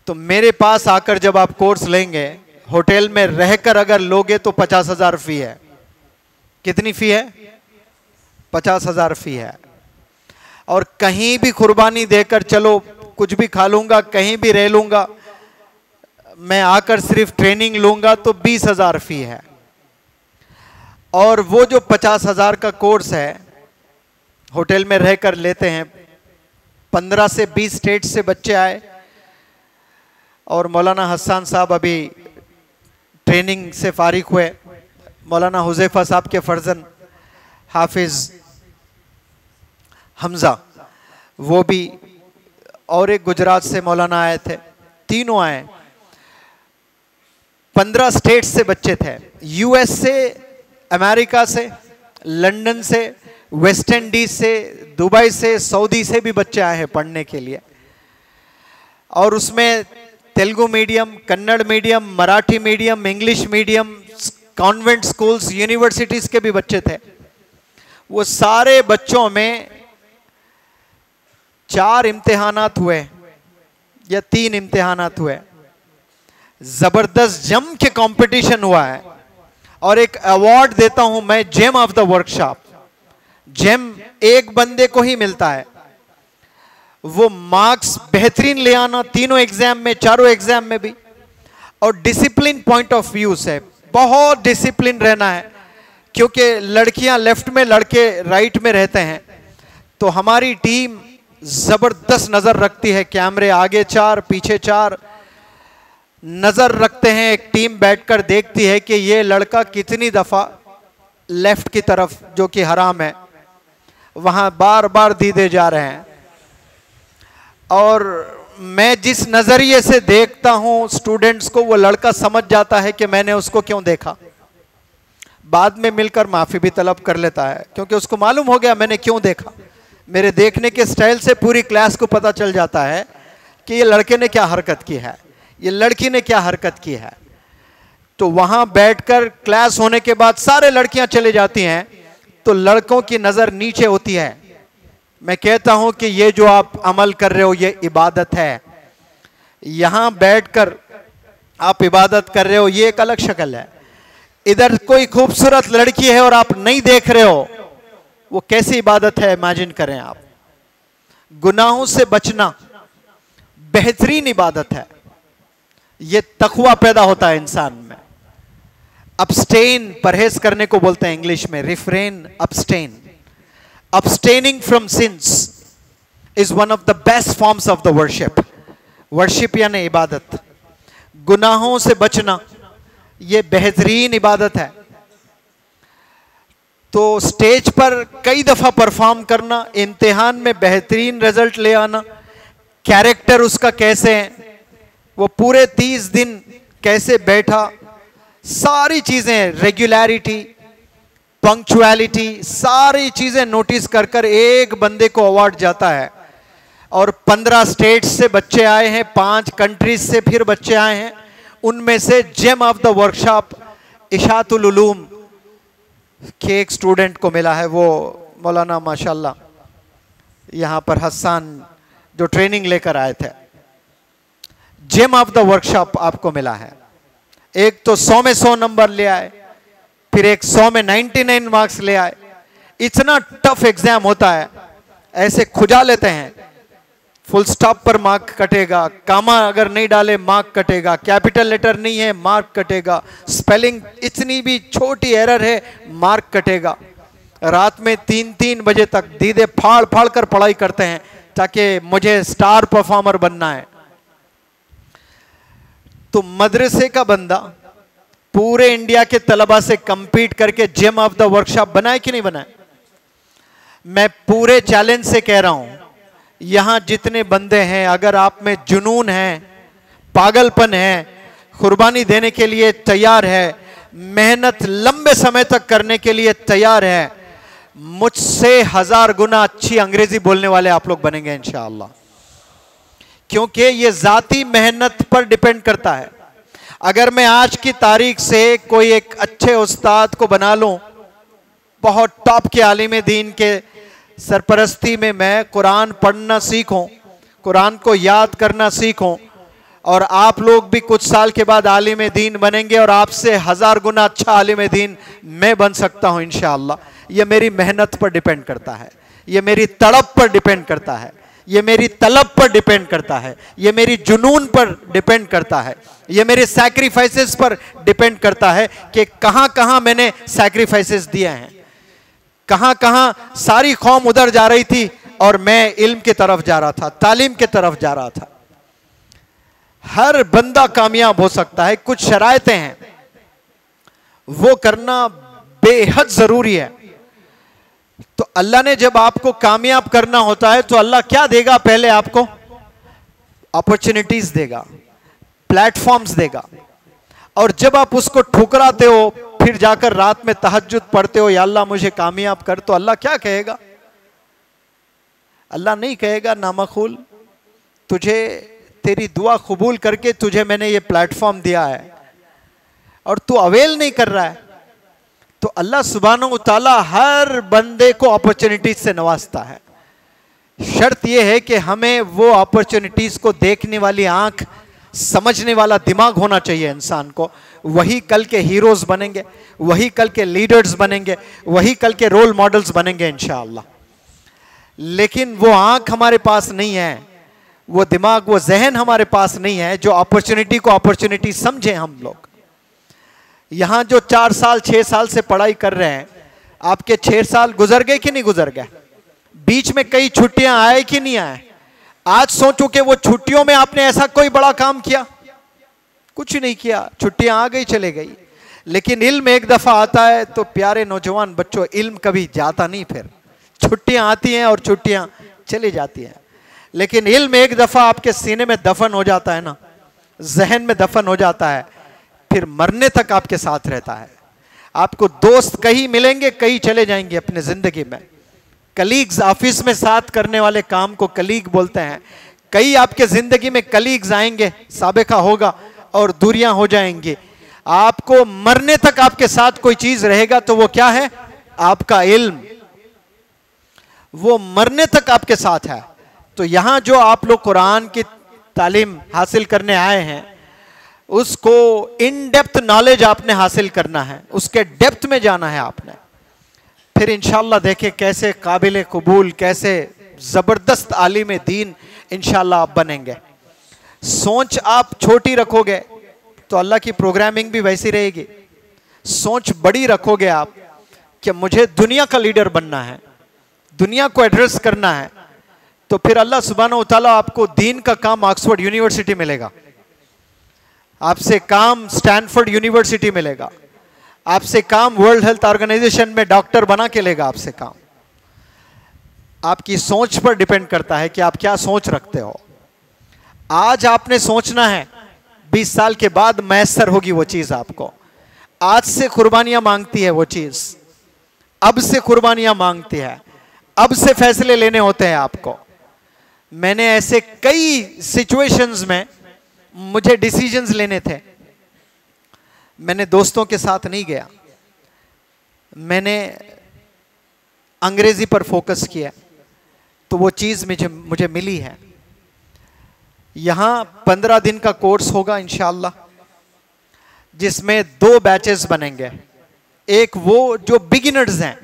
तो मेरे पास आकर जब आप कोर्स लेंगे, होटल में रहकर अगर लोगे तो 50,000 फी है। कितनी फी है? 50,000 फी है। और कहीं भी कुर्बानी देकर चलो कुछ भी खा लूंगा, कहीं भी रह लूंगा, मैं आकर सिर्फ ट्रेनिंग लूंगा तो 20,000 फी है। और वो जो 50,000 का कोर्स है, होटल में रहकर लेते हैं। 15 से 20 स्टेट से बच्चे आए, और मौलाना हसन साहब अभी ट्रेनिंग से फारिग हुए। मौलाना हुज़ैफा साहब के फर्जन हाफिज हमजा, वो भी, और एक गुजरात से मौलाना आए थे, तीनों आए। 15 स्टेट से बच्चे थे, यूएस से, अमेरिका से, लंदन से, वेस्ट इंडीज से, दुबई से, सऊदी से भी बच्चे आए हैं पढ़ने के लिए। और उसमें Telugu medium, Kannada medium, Marathi medium, English medium, convent schools, universities के भी बच्चे थे। वो सारे बच्चों में 4 इम्तिहानात हुए या 3 इम्तिहानात हुए। जबरदस्त जम के कंपटीशन हुआ है, और एक अवार्ड देता हूं मैं, gem of the workshop. Gem एक बंदे को ही मिलता है। वो मार्क्स बेहतरीन ले आना तीनों एग्जाम में, चारों एग्जाम में भी, और डिसिप्लिन पॉइंट ऑफ व्यू से बहुत डिसिप्लिन रहना है, क्योंकि लड़कियां लेफ्ट में, लड़के राइट में रहते हैं। तो हमारी टीम जबरदस्त नजर रखती है, कैमरे आगे 4 पीछे 4 नजर रखते हैं। एक टीम बैठकर देखती है कि ये लड़का कितनी दफा लेफ्ट की तरफ, जो कि हराम है, वहां बार बार दीदे जा रहे हैं। और मैं जिस नजरिए से देखता हूं स्टूडेंट्स को, वो लड़का समझ जाता है कि मैंने उसको क्यों देखा। बाद में मिलकर माफी भी तलब कर लेता है, क्योंकि उसको मालूम हो गया मैंने क्यों देखा। मेरे देखने के स्टाइल से पूरी क्लास को पता चल जाता है कि ये लड़के ने क्या हरकत की है, ये लड़की ने क्या हरकत की है। तो वहां बैठकर क्लास होने के बाद सारे लड़कियां चले जाती हैं, तो लड़कों की नजर नीचे होती है। मैं कहता हूं कि ये जो आप अमल कर रहे हो ये इबादत है। यहां बैठकर आप इबादत कर रहे हो, ये एक अलग शक्ल है। इधर कोई खूबसूरत लड़की है और आप नहीं देख रहे हो, वो कैसी इबादत है, इमेजिन करें आप। गुनाहों से बचना बेहतरीन इबादत है। ये तकवा पैदा होता है इंसान में। अब्स्टेन, परहेज करने को बोलते हैं इंग्लिश में, refrain, अब्स्टेन। Abstaining from sins is one of the best forms of the worship. Worship यानी इबादत। गुनाहों से बचना ये बेहतरीन इबादत है। तो स्टेज पर कई दफा परफॉर्म करना, इम्तिहान में बेहतरीन रिजल्ट ले आना, कैरेक्टर उसका कैसे है, वो पूरे 30 दिन कैसे बैठा, सारी चीजें, रेगुलरिटी, पंक्चुअलिटी, सारी चीजें नोटिस कर कर एक बंदे को अवार्ड जाता है। और 15 स्टेट से बच्चे आए हैं, 5 कंट्रीज से फिर बच्चे आए हैं। उनमें से gem of the workshop Ishaatul Uloom के एक स्टूडेंट को मिला है। वो मौलाना माशाल्लाह यहाँ पर हसन जो ट्रेनिंग लेकर आए थे। जेम ऑफ द वर्कशॉप आपको मिला है। एक तो 100 में 100 नंबर ले आए, फिर एक 100 में 99 मार्क्स ले आए। इतना टफ एग्जाम होता है, ऐसे खुजा लेते हैं। फुल स्टॉप पर मार्क कटेगा, कामा अगर नहीं डाले मार्क कटेगा, कैपिटल लेटर नहीं है मार्क कटेगा, स्पेलिंग इतनी भी छोटी एरर है मार्क कटेगा। रात में 3-3 बजे तक दीदे फाड़ फाड़ कर पढ़ाई करते हैं ताकि मुझे स्टार परफॉर्मर बनना है। तो मदरसे का बंदा पूरे इंडिया के तलबा से कंपीट करके जिम ऑफ द वर्कशॉप बनाए कि नहीं बनाए? मैं पूरे चैलेंज से कह रहा हूं, यहां जितने बंदे हैं, अगर आप में जुनून है, पागलपन है, कुर्बानी देने के लिए तैयार है, मेहनत लंबे समय तक करने के लिए तैयार है, मुझसे 1000 गुना अच्छी अंग्रेजी बोलने वाले आप लोग बनेंगे इंशाअल्लाह। क्योंकि ये जाती मेहनत पर डिपेंड करता है। अगर मैं आज की तारीख से कोई एक अच्छे उस्ताद को बना लूं, बहुत टॉप के आलिम दीन के सरपरस्ती में मैं कुरान पढ़ना सीखूं, कुरान को याद करना सीखूं, और आप लोग भी कुछ साल के बाद आलिम दीन बनेंगे और आपसे 1000 गुना अच्छा आलिम दीन मैं बन सकता हूं इंशाअल्लाह। यह मेरी मेहनत पर डिपेंड करता है, यह मेरी तड़प पर डिपेंड करता है, यह मेरी तलब पर डिपेंड करता है, यह मेरी जुनून पर डिपेंड करता है, यह मेरे सैक्रिफाइसेस पर डिपेंड करता है कि कहां कहां मैंने सैक्रिफाइसेस दिए हैं, कहां कहां सारी कौम उधर जा रही थी और मैं इल्म की तरफ जा रहा था, तालीम की तरफ जा रहा था। हर बंदा कामयाब हो सकता है, कुछ शरायतें हैं, वो करना बेहद जरूरी है। तो अल्लाह ने जब आपको कामयाब करना होता है तो अल्लाह क्या देगा? पहले आपको अपॉर्चुनिटीज देगा, प्लेटफॉर्म्स देगा, और जब आप उसको ठुकराते हो, फिर जाकर रात में तहज्जुद पढ़ते हो, या अल्लाह मुझे कामयाब कर, तो अल्लाह क्या कहेगा? अल्लाह नहीं कहेगा नामखूल, तुझे तेरी दुआ कबूल करके तुझे मैंने ये प्लेटफॉर्म दिया है और तू अवेल नहीं कर रहा है। तो अल्लाह सुब्हानहू तआला हर बंदे को अपॉर्चुनिटीज से नवाजता है। शर्त यह है कि हमें वो अपॉर्चुनिटीज को देखने वाली आंख, समझने वाला दिमाग होना चाहिए इंसान को। वही कल के हीरोज बनेंगे, वही कल के लीडर्स बनेंगे, वही कल के रोल मॉडल्स बनेंगे इंशाअल्लाह। लेकिन वो आंख हमारे पास नहीं है, वो दिमाग, वो जहन हमारे पास नहीं है जो अपॉर्चुनिटी को अपॉर्चुनिटी समझे। हम लोग यहां जो 4 साल 6 साल से पढ़ाई कर रहे हैं, आपके 6 साल गुजर गए कि नहीं गुजर गए? बीच में कई छुट्टियां आए कि नहीं आए? आज सोचो कि वो छुट्टियों में आपने ऐसा कोई बड़ा काम किया? कुछ नहीं किया, छुट्टियां आ गई चले गई। लेकिन इल्म एक दफा आता है तो प्यारे नौजवान बच्चों, इल्म कभी जाता नहीं, फिर छुट्टियां आती हैं और छुट्टियां चली जाती हैं। लेकिन इल्म एक दफा आपके सीने में दफन हो जाता है ना, जहन में दफन हो जाता है, फिर मरने तक आपके साथ रहता है। आपको दोस्त कई मिलेंगे, कई चले जाएंगे अपने जिंदगी में। कलीग्स, ऑफिस में साथ करने वाले काम को कलीग बोलते हैं। कई आपके जिंदगी में कलीग्स आएंगे, साबिका होगा, और दूरियां हो जाएंगी। आपको मरने तक आपके साथ कोई चीज रहेगा तो वो क्या है? आपका इल्म। वो मरने तक आपके साथ है। तो यहां जो आप लोग कुरान की तालीम हासिल करने आए हैं, उसको इन डेप्थ नॉलेज आपने हासिल करना है, उसके डेप्थ में जाना है आपने। फिर इंशाअल्लाह देखें कैसे काबिल कबूल, कैसे जबरदस्त आलिम दीन इंशाअल्लाह आप बनेंगे। सोच आप छोटी रखोगे तो अल्लाह की प्रोग्रामिंग भी वैसी रहेगी। सोच बड़ी रखोगे आप कि मुझे दुनिया का लीडर बनना है, दुनिया को एड्रेस करना है, तो फिर अल्लाह सुब्हानहू तआला आपको दीन का काम ऑक्सफोर्ड यूनिवर्सिटी मिलेगा, आपसे काम स्टैनफोर्ड यूनिवर्सिटी मिलेगा, आपसे काम वर्ल्ड हेल्थ ऑर्गेनाइजेशन में डॉक्टर बना के लेगा आपसे काम। आपकी सोच पर डिपेंड करता है कि आप क्या सोच रखते हो। आज आपने सोचना है, 20 साल के बाद मैसर होगी वो चीज आपको। आज से कुर्बानियां मांगती है वो चीज, अब से कुर्बानियां मांगती है, अब से फैसले लेने होते हैं आपको। मैंने ऐसे कई सिचुएशंस में मुझे डिसीजंस लेने थे, मैंने दोस्तों के साथ नहीं गया, मैंने अंग्रेजी पर फोकस किया, तो वो चीज मुझे मिली है। यहां 15 दिन का कोर्स होगा इंशाअल्लाह, जिसमें 2 बैचेस बनेंगे। एक वो जो बिगिनर्स हैं,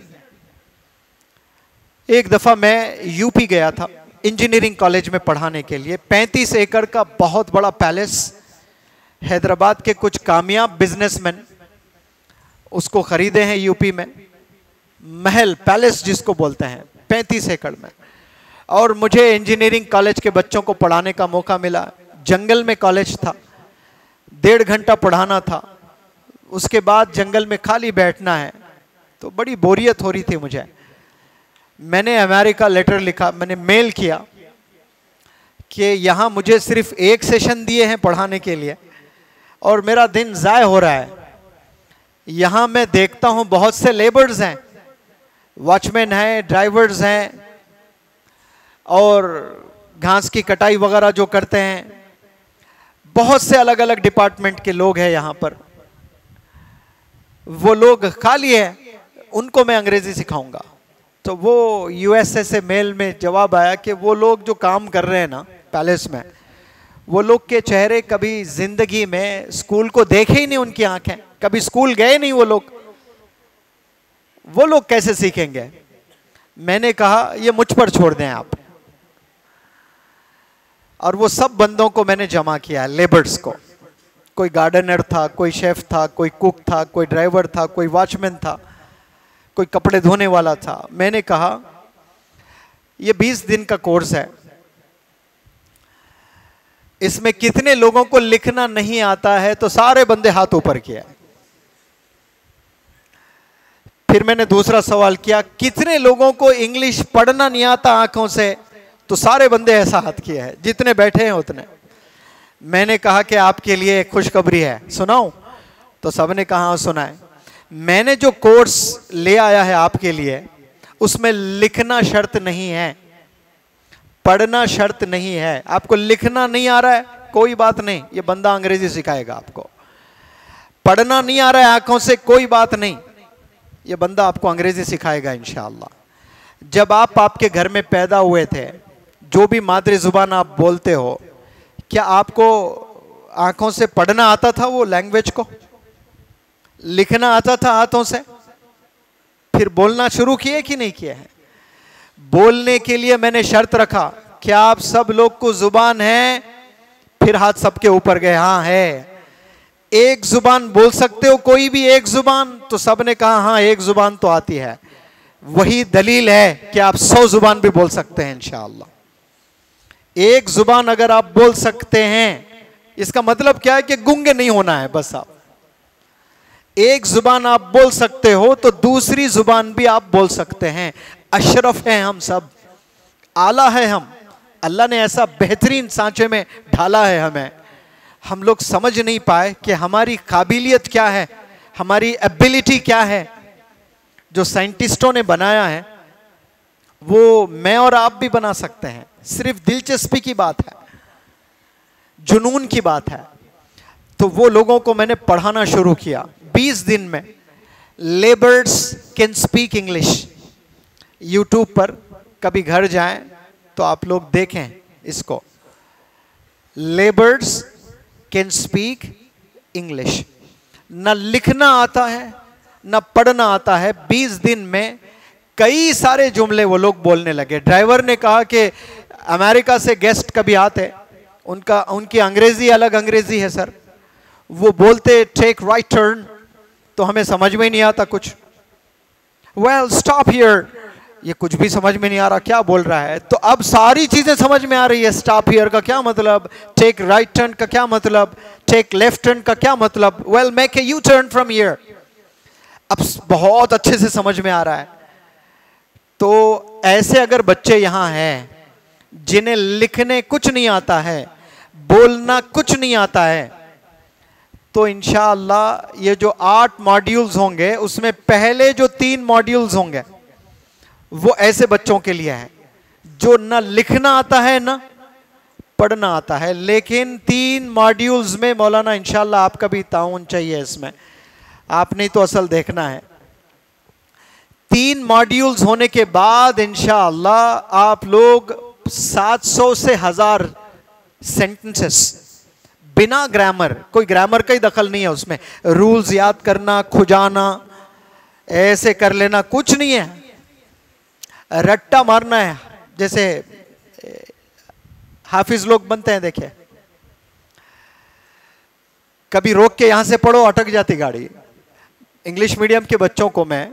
एक दफा मैं यूपी गया था इंजीनियरिंग कॉलेज में पढ़ाने के लिए। 35 एकड़ का बहुत बड़ा पैलेस, हैदराबाद के कुछ कामयाब बिजनेसमैन उसको खरीदे हैं यूपी में। महल, पैलेस जिसको बोलते हैं, 35 एकड़ में। और मुझे इंजीनियरिंग कॉलेज के बच्चों को पढ़ाने का मौका मिला। जंगल में कॉलेज था, 1.5 घंटा पढ़ाना था, उसके बाद जंगल में खाली बैठना है, तो बड़ी बोरियत हो रही थी मुझे। मैंने अमेरिका लेटर लिखा, मैंने मेल किया कि यहाँ मुझे सिर्फ 1 सेशन दिए हैं पढ़ाने के लिए और मेरा दिन ज़ाय हो रहा है। यहाँ मैं देखता हूँ बहुत से लेबर्स हैं, वॉचमैन हैं, ड्राइवर्स हैं और घास की कटाई वगैरह जो करते हैं, बहुत से अलग अलग डिपार्टमेंट के लोग हैं यहाँ पर। वो लोग खाली है, उनको मैं अंग्रेजी सिखाऊंगा। तो वो यूएसए से मेल में जवाब आया कि वो लोग जो काम कर रहे हैं ना पैलेस में, वो लोग के चेहरे कभी जिंदगी में स्कूल को देखे ही नहीं, उनकी आंखें कभी स्कूल गए नहीं वो लोग कैसे सीखेंगे। मैंने कहा ये मुझ पर छोड़ दें आप। और वो सब बंदों को मैंने जमा किया, लेबर्स को। कोई गार्डनर था, कोई शेफ था, कोई कुक था, कोई ड्राइवर था, कोई वॉचमैन था, कोई कपड़े धोने वाला था। मैंने कहा ये 20 दिन का कोर्स है, इसमें कितने लोगों को लिखना नहीं आता है? तो सारे बंदे हाथ ऊपर किया। फिर मैंने दूसरा सवाल किया, कितने लोगों को इंग्लिश पढ़ना नहीं आता आंखों से? तो सारे बंदे ऐसा हाथ किया है, जितने बैठे हैं उतने। मैंने कहा कि आपके लिए एक खुशखबरी है, सुनाऊं? तो सबने कहा सुनाए। मैंने जो कोर्स ले आया है आपके लिए, उसमें लिखना शर्त नहीं है, पढ़ना शर्त नहीं है। आपको लिखना नहीं आ रहा है, कोई बात नहीं, ये बंदा अंग्रेजी सिखाएगा आपको। पढ़ना नहीं आ रहा है आंखों से, कोई बात नहीं, ये बंदा आपको अंग्रेजी सिखाएगा इंशाअल्लाह। जब आप आपके घर में पैदा हुए थे, जो भी मादरी जुबान आप बोलते हो, क्या आपको आंखों से पढ़ना आता था वो लैंग्वेज को? लिखना आता था हाथों से? फिर बोलना शुरू किए कि नहीं किए हैं? बोलने के लिए मैंने शर्त रखा, क्या आप सब लोग को जुबान है? फिर हाथ सबके ऊपर गए, हाँ है। एक जुबान बोल सकते हो, कोई भी एक जुबान? तो सबने कहा हाँ एक जुबान तो आती है। वही दलील है कि आप 100 जुबान भी बोल सकते हैं इंशाअल्लाह। एक जुबान अगर आप बोल सकते हैं, इसका मतलब क्या है कि गूंगे नहीं होना है बस। आप एक जुबान आप बोल सकते हो तो दूसरी जुबान भी आप बोल सकते हैं। अशरफ हैं हम सब, आला है हम। अल्लाह ने ऐसा बेहतरीन सांचे में ढाला है हमें, हम लोग समझ नहीं पाए कि हमारी काबिलियत क्या है, हमारी एबिलिटी क्या है। जो साइंटिस्टों ने बनाया है वो मैं और आप भी बना सकते हैं। सिर्फ दिलचस्पी की बात है, जुनून की बात है। तो वो लोगों को मैंने पढ़ाना शुरू किया 20 दिन में। Labours can speak English. YouTube पर कभी घर जाएं तो आप लोग देखें इसको, लेबर्स कैन स्पीक इंग्लिश। न लिखना आता है न पढ़ना आता है। 20 दिन में कई सारे जुमले वो लोग बोलने लगे। ड्राइवर ने कहा कि अमेरिका से गेस्ट कभी आते, उनकी अंग्रेजी अलग अंग्रेजी है सर, वो बोलते टेक राइट टर्न, तो हमें समझ में नहीं आता कुछ। वेल स्टॉप हियर, ये कुछ भी समझ में नहीं आ रहा क्या बोल रहा है। तो अब सारी चीजें समझ में आ रही है। स्टॉप हियर का क्या मतलब, टेक राइट टर्न का क्या मतलब, टेक लेफ्ट टर्न का क्या मतलब, well make a U turn from here. अब बहुत अच्छे से समझ में आ रहा है। तो ऐसे अगर बच्चे यहां हैं जिन्हें लिखने कुछ नहीं आता है, बोलना कुछ नहीं आता है, तो इंशाअल्लाह ये जो 8 मॉड्यूल्स होंगे उसमें पहले जो 3 मॉड्यूल्स होंगे वो ऐसे बच्चों के लिए है जो ना लिखना आता है ना पढ़ना आता है। लेकिन 3 मॉड्यूल्स में मौलाना इंशाअल्लाह आपका भी ताउन चाहिए इसमें, आपने तो असल देखना है। 3 मॉड्यूल्स होने के बाद इंशाअल्लाह आप लोग 700 से 1000 सेंटेंसेस बिना ग्रामर, कोई ग्रामर का ही दखल नहीं है उसमें, रूल्स याद करना, खुजाना, ऐसे कर लेना कुछ नहीं है, रट्टा मारना है। जैसे हाफिज लोग बनते हैं, देखिए कभी रोक के यहां से पढ़ो, अटक जाती गाड़ी। इंग्लिश मीडियम के बच्चों को मैं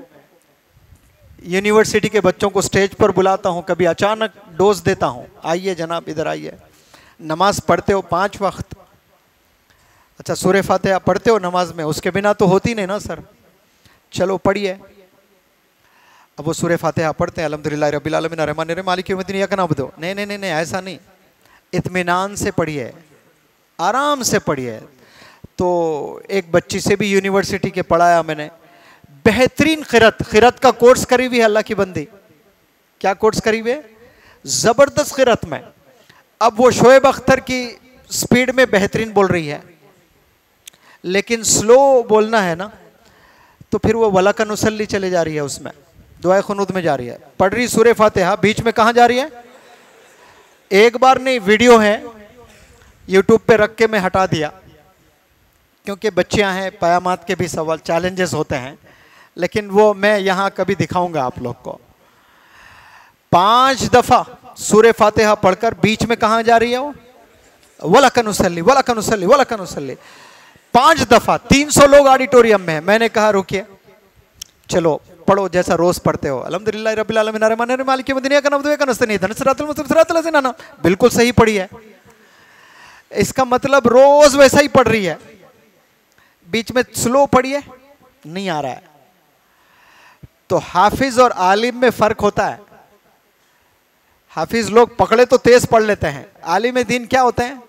यूनिवर्सिटी के बच्चों को स्टेज पर बुलाता हूँ, कभी अचानक डोज देता हूँ, आइए जनाब इधर आइए, नमाज पढ़ते हो 5 वक्त, अच्छा सूरह फातिहा पढ़ते हो नमाज में, उसके बिना तो होती नहीं ना सर, चलो पढ़िए। अब वो सूरह फातिहा पढ़ते हैं, अल्हम्दुलिल्लाह रब्बिल आलमीन अर्रहमानिर रहीम मालिक यौमिद्दीन इय्याका नअबुदु, नहीं ऐसा नहीं, इत्मीनान से पढ़िए, आराम से पढ़िए। तो एक बच्ची से भी यूनिवर्सिटी के पढ़ाया मैंने, बेहतरीन खिरत का कोर्स करी हुई है अल्लाह की बंदी। क्या कोर्स करी हुई है? जबरदस्त खिरत में। अब वो शोएब अख्तर की स्पीड में बेहतरीन बोल रही है, लेकिन स्लो बोलना है ना, तो फिर वो वला का नुसल्ली चले जा रही है, उसमें दुआए खुनूद में जा रही है, पढ़ रही सूरह फातिहा, बीच में कहाँ जा रही है? एक बार नहीं, वीडियो है यूट्यूब पे रख के मैं हटा दिया, क्योंकि बच्चियां हैं, पयामात के भी सवाल चैलेंजेस होते हैं, लेकिन वो मैं यहाँ कभी दिखाऊंगा आप लोग को। 5 दफा सूरह फातिहा पढ़कर बीच में कहाँ जा रही है वो? वला का नुसल्ली, वला का नुसल्ली, वला का नुसल्ली, 5 दफा। 300 लोग ऑडिटोरियम में है। मैंने कहा रुकिए, चलो पढ़ो जैसा रोज पढ़ते हो, अल्हम्दुलिल्लाह रब्बिल आलमीन अर्रहमानिर रहीम मालिक यौमिद्दीन इय्याका नअबुदु व इय्याका नस्तईन इहदिनस सिरातल मुस्तक़ीम सिरातल लज़ीना अनअमता अलैहिम, बिल्कुल सही पढ़ी है। इसका मतलब रोज वैसा ही पढ़ रही है, बीच में स्लो पढ़िए, नहीं आ रहा है। तो हाफिज और आलिम में फर्क होता है। हाफिज लोग पकड़े तो तेज पढ़ लेते हैं, आलिम दीन क्या होते हैं?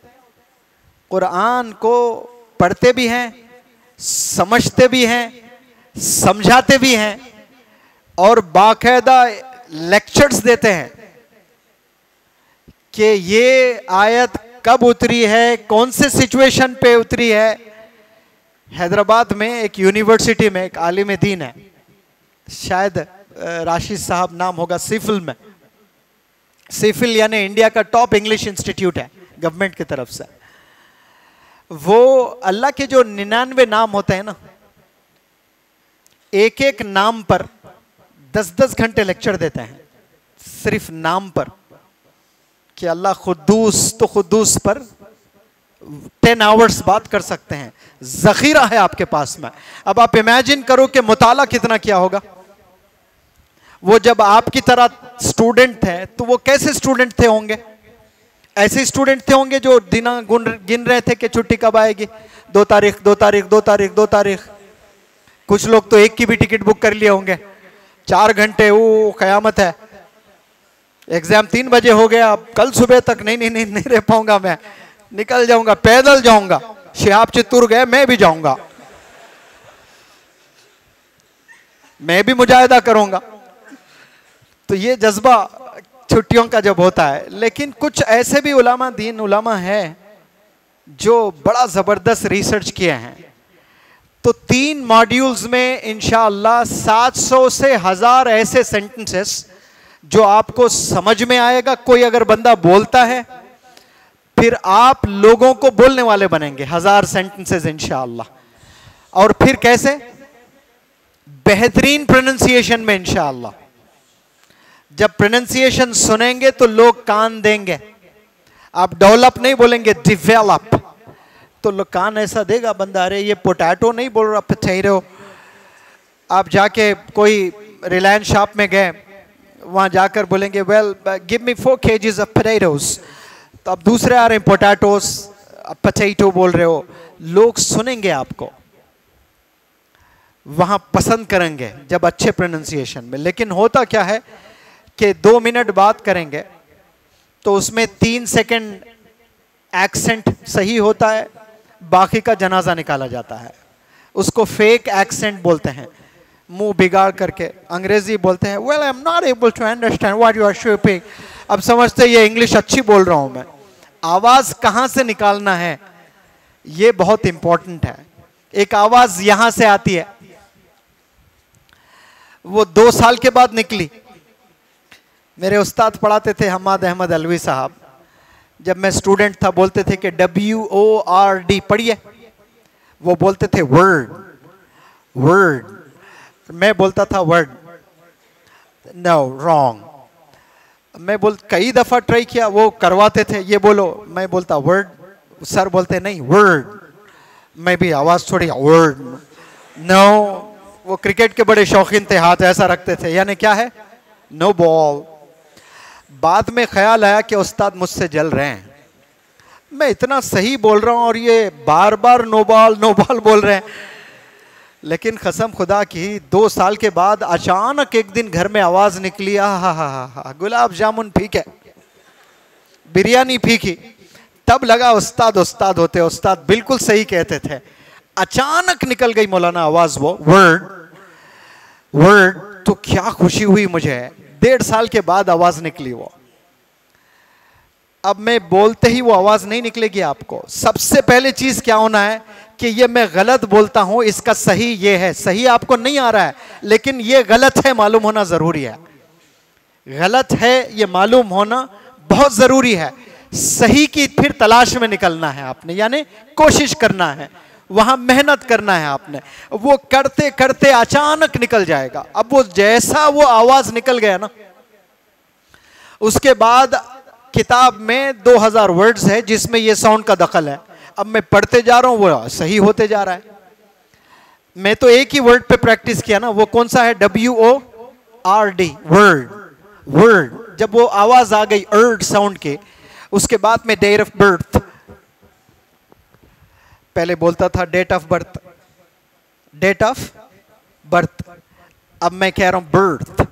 कुरान को पढ़ते भी हैं, समझते भी हैं, समझाते भी हैं, और बाकायदा लेक्चर्स देते हैं कि ये आयत कब उतरी है, कौन से सिचुएशन पे उतरी है। हैदराबाद में एक यूनिवर्सिटी में एक आलिम दीन है, शायद राशिद साहब नाम होगा, सिफिल में, सिफिल यानी इंडिया का टॉप इंग्लिश इंस्टीट्यूट है गवर्नमेंट की तरफ से। वो अल्लाह के जो 99 नाम होते हैं ना, एक एक नाम पर 10-10 घंटे लेक्चर देते हैं, सिर्फ नाम पर, कि अल्लाह खुद्दूस, तो खुद्दूस पर 10 आवर्स बात कर सकते हैं, जखीरा है आपके पास में। अब आप इमेजिन करो कि मुताला कितना किया होगा। वो जब आपकी तरह स्टूडेंट थे तो वो कैसे स्टूडेंट थे होंगे? ऐसे स्टूडेंट थे होंगे जो दिन गिन रहे थे कि छुट्टी कब आएगी, 2 तारीख 2 तारीख 2 तारीख 2 तारीख। कुछ लोग तो एक की भी टिकट बुक कर लिए होंगे, 4 घंटे, वो कयामत है, एग्जाम 3 बजे हो गया, अब कल सुबह तक नहीं रह पाऊंगा, मैं निकल जाऊंगा, पैदल जाऊंगा, शिहाब चित्तूर गए, मैं भी जाऊंगा, मैं भी मुजाहिदा करूंगा। तो ये जज्बा छुट्टियों का जब होता है। लेकिन कुछ ऐसे भी उलामा दीन उलामा है जो बड़ा जबरदस्त रिसर्च किए हैं। तो 3 मॉड्यूल्स में इंशाअल्लाह 700 से 1000 ऐसे सेंटेंसेस जो आपको समझ में आएगा। कोई अगर बंदा बोलता है, फिर आप लोगों को बोलने वाले बनेंगे, 1000 सेंटेंसेस इंशाअल्लाह। और फिर कैसे? बेहतरीन प्रोनाउंसिएशन में इंशाअल्लाह। जब प्रोनाउंसिएशन सुनेंगे तो लोग कान देंगे। आप डेवलप नहीं बोलेंगे, डिवेलप, तो लोग कान ऐसा देगा बंदा, अरे ये पोटैटो नहीं बोल रहा, पोटैटो। आप जाके कोई रिलायंस शॉप में गए, वहां जाकर बोलेंगे well give me 4 kgs of potatoes, तो अब दूसरे आ रहे हैं पोटैटोस, अब पोटैटो बोल रहे हो, लोग सुनेंगे आपको, वहां पसंद करेंगे जब अच्छे प्रोनाउंसिएशन में। लेकिन होता क्या है कि 2 मिनट बात करेंगे तो उसमें 3 सेकंड एक्सेंट सही होता है, बाकी का जनाजा निकाला जाता है। उसको फेक एक्सेंट बोलते हैं, मुंह बिगाड़ करके अंग्रेजी बोलते हैं, well I am not able to understand what you are speaking. अब समझते ये इंग्लिश अच्छी बोल रहा हूं मैं। आवाज कहां से निकालना है ये बहुत इंपॉर्टेंट है। एक आवाज यहां से आती है, वो 2 साल के बाद निकली। मेरे उस्ताद पढ़ाते थे हम्माद अहमद अलवी साहब, जब मैं स्टूडेंट था बोलते थे कि WORD पढ़िए, वो बोलते थे वर्ड वर्ड, मैं बोलता था वर्ड, नो रॉन्ग। मैं कई दफा ट्राई किया, वो करवाते थे ये बोलो, मैं बोलता वर्ड, सर बोलते नहीं वर्ड, मैं भी आवाज थोड़ी वर्ड, नो वो क्रिकेट के बड़े शौकीन थे, हाथ ऐसा रखते थे, यानी क्या है, नो बॉल। बाद में ख्याल आया कि उस्ताद मुझसे जल रहे हैं, मैं इतना सही बोल रहा हूं और ये बार बार नो बॉल बोल रहे हैं। लेकिन कसम खुदा की 2 साल के बाद अचानक एक दिन घर में आवाज निकली, हा, गुलाब जामुन फीके, बिरयानी फीकी। तब लगा उस्ताद उस्ताद होते, उस्ताद बिल्कुल सही कहते थे। अचानक निकल गई मौलाना आवाज, वो वर्ड, तो क्या खुशी हुई मुझे। 1.5 साल के बाद आवाज निकली वो। अब मैं बोलते ही वो आवाज नहीं निकलेगी आपको। सबसे पहले चीज क्या होना है कि ये मैं गलत बोलता हूं, इसका सही ये है। सही आपको नहीं आ रहा है, लेकिन ये गलत है मालूम होना जरूरी है। गलत है ये मालूम होना बहुत जरूरी है। सही की फिर तलाश में निकलना है आपने, यानी कोशिश करना है, वहां मेहनत करना है आपने। वो करते करते अचानक निकल जाएगा। अब वो जैसा वो आवाज निकल गया ना, उसके बाद किताब में 2000 वर्ड्स है जिसमें ये साउंड का दखल है। अब मैं पढ़ते जा रहा हूं, वो सही होते जा रहा है। मैं तो एक ही वर्ड पे प्रैक्टिस किया ना, वो कौन सा है, WORD, वर्ड। जब वो आवाज आ गई अर्ड साउंड के, उसके बाद में डेट ऑफ बर्थ, पहले बोलता था डेट ऑफ बर्थ, अब मैं कह रहा हूं birth,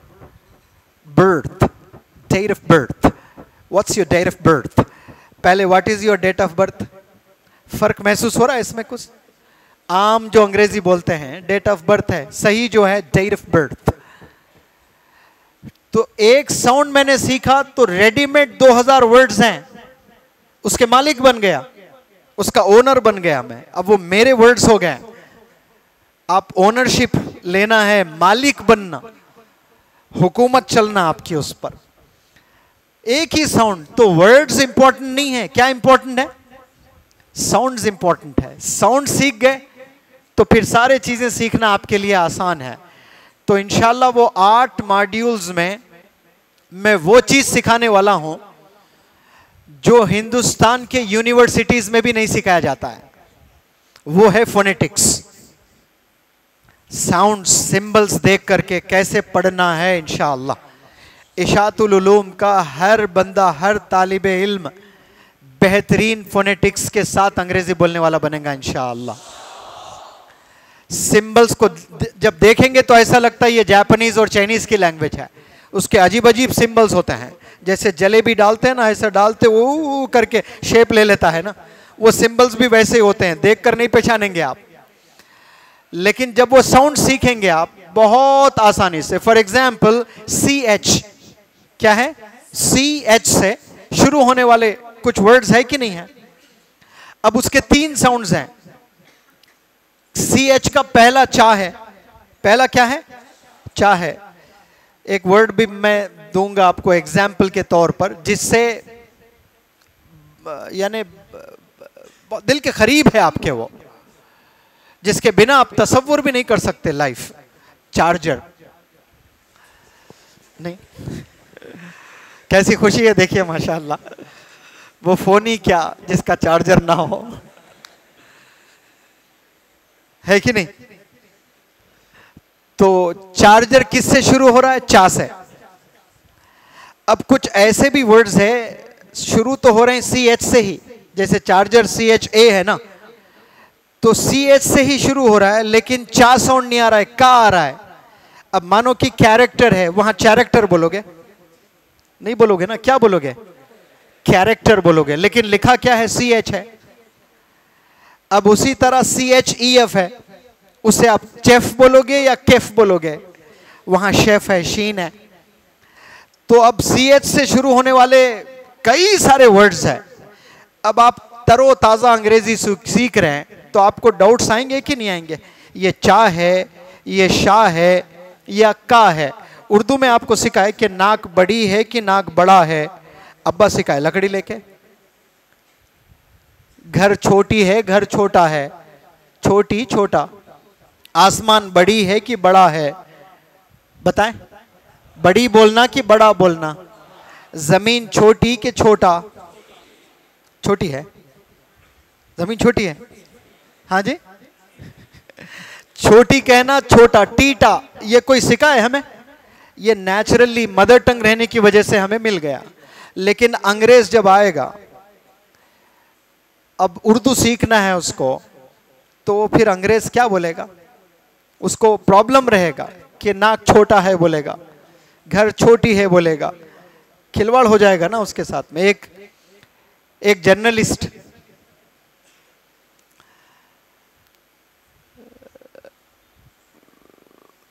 date of birth. What's your date of birth? पहले what is your date of birth? फर्क महसूस हो रहा है इसमें कुछ? आम जो अंग्रेजी बोलते हैं डेट ऑफ बर्थ है, सही जो है डेट ऑफ बर्थ। तो एक साउंड मैंने सीखा तो रेडीमेड 2000 वर्ड्स हैं, उसके मालिक बन गया, उसका ओनर बन गया मैं। अब वो मेरे वर्ड्स हो गए। आप ओनरशिप लेना है, मालिक बनना, हुकूमत चलना आपकी उस पर। एक ही साउंड, तो वर्ड्स इंपॉर्टेंट नहीं है, क्या इंपॉर्टेंट है, साउंड्स इंपॉर्टेंट है। साउंड सीख गए तो फिर सारे चीजें सीखना आपके लिए आसान है। तो इंशाल्लाह वो 8 मॉड्यूल्स में मैं वो चीज सिखाने वाला हूं जो हिंदुस्तान के यूनिवर्सिटीज में भी नहीं सिखाया जाता है। वो है फोनेटिक्स, साउंड सिंबल्स देख करके कैसे पढ़ना है। इंशाअल्लाह इशातुल उलूम का हर बंदा, हर तालिबे इल्म बेहतरीन फोनेटिक्स के साथ अंग्रेजी बोलने वाला बनेगा इंशाअल्लाह। सिंबल्स को जब देखेंगे तो ऐसा लगता है ये जापानीज और चाइनीज की लैंग्वेज है। उसके अजीब अजीब सिंबल्स होते हैं, जैसे जलेबी डालते हैं ना, ऐसा डालते वो करके शेप ले लेता है ना, वो सिंबल्स भी वैसे ही होते हैं, देखकर नहीं पहचानेंगे आप। लेकिन जब वो साउंड सीखेंगे आप बहुत आसानी से, फॉर एग्जाम्पल CH, क्या है, CH से शुरू होने वाले कुछ वर्ड्स है कि नहीं है। अब उसके 3 साउंड्स हैं। CH का पहला चा है, पहला क्या है, चा है। एक वर्ड भी मैं दूंगा आपको एग्जाम्पल के तौर पर, जिससे यानी दिल के करीब है आपके, वो जिसके बिना आप तसव्वुर भी नहीं कर सकते लाइफ। चार्जर नहीं, कैसी खुशी है देखिए माशाल्लाह। वो फोन ही क्या जिसका चार्जर ना हो, है कि नहीं। तो चार्जर किससे शुरू हो रहा है, चा से। अब कुछ ऐसे भी वर्ड्स है शुरू तो हो रहे हैं CH से ही, जैसे चार्जर CHA है ना, तो CH से ही शुरू हो रहा है, लेकिन चा साउंड नहीं आ रहा है, का आ रहा है। अब मानो कि कैरेक्टर है, वहां कैरेक्टर बोलोगे, नहीं बोलोगे ना, क्या बोलोगे, कैरेक्टर बोलोगे, लेकिन लिखा क्या है, CH है। अब उसी तरह CHEF है, उसे आप चेफ बोलोगे या केफ बोलोगे, वहां शेफ है, शीन है। तो अब CH से शुरू होने वाले कई सारे वर्ड्स हैं। अब आप तरोताजा अंग्रेजी सीख रहे हैं तो आपको डाउट्स आएंगे कि नहीं आएंगे, ये चा है, ये शाह है या का है। उर्दू में आपको सिखाए कि नाक बड़ी है कि नाक बड़ा है, अब्बा सिखाए लकड़ी लेके। घर छोटी है, घर छोटा है, छोटी छोटा। आसमान बड़ी है कि बड़ा है, बताएं, बड़ी बोलना कि बड़ा बोलना। जमीन छोटी कि छोटा, छोटी है, जमीन छोटी है, हाँ जी, छोटी कहना, छोटा, टीटा, ये कोई सिखाए हमें? ये नेचुरली मदर टंग रहने की वजह से हमें मिल गया। लेकिन अंग्रेज जब आएगा, अब उर्दू सीखना है उसको, तो फिर अंग्रेज क्या बोलेगा? उसको प्रॉब्लम रहेगा कि नाक छोटा है बोलेगा, घर छोटी है बोलेगा, खिलवाड़ हो जाएगा ना उसके साथ में। एक जर्नलिस्ट,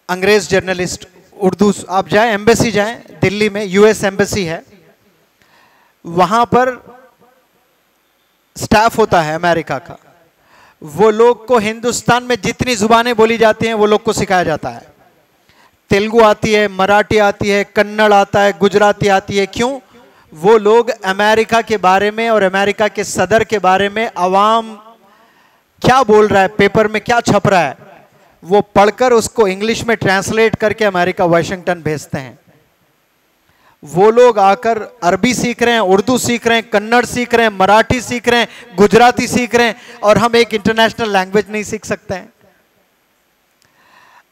अंग्रेज जर्नलिस्ट, उर्दू, आप जाएं एम्बेसी जाएं, दिल्ली में यूएस एम्बेसी है, वहां पर स्टाफ होता है अमेरिका का, वो लोग को हिंदुस्तान में जितनी जुबानें बोली जाती हैं वो लोग को सिखाया जाता है। तेलुगु आती है, मराठी आती है, कन्नड़ आता है, गुजराती आती है। क्यों? वो लोग अमेरिका के बारे में और अमेरिका के सदर के बारे में अवाम क्या बोल रहा है, पेपर में क्या छप रहा है, वो पढ़कर उसको इंग्लिश में ट्रांसलेट करके अमेरिका वाशिंगटन भेजते हैं। वो लोग आकर अरबी सीख रहे हैं, उर्दू सीख रहे हैं, कन्नड़ सीख रहे हैं, मराठी सीख रहे हैं, गुजराती सीख रहे हैं, और हम एक इंटरनेशनल लैंग्वेज नहीं सीख सकते हैं।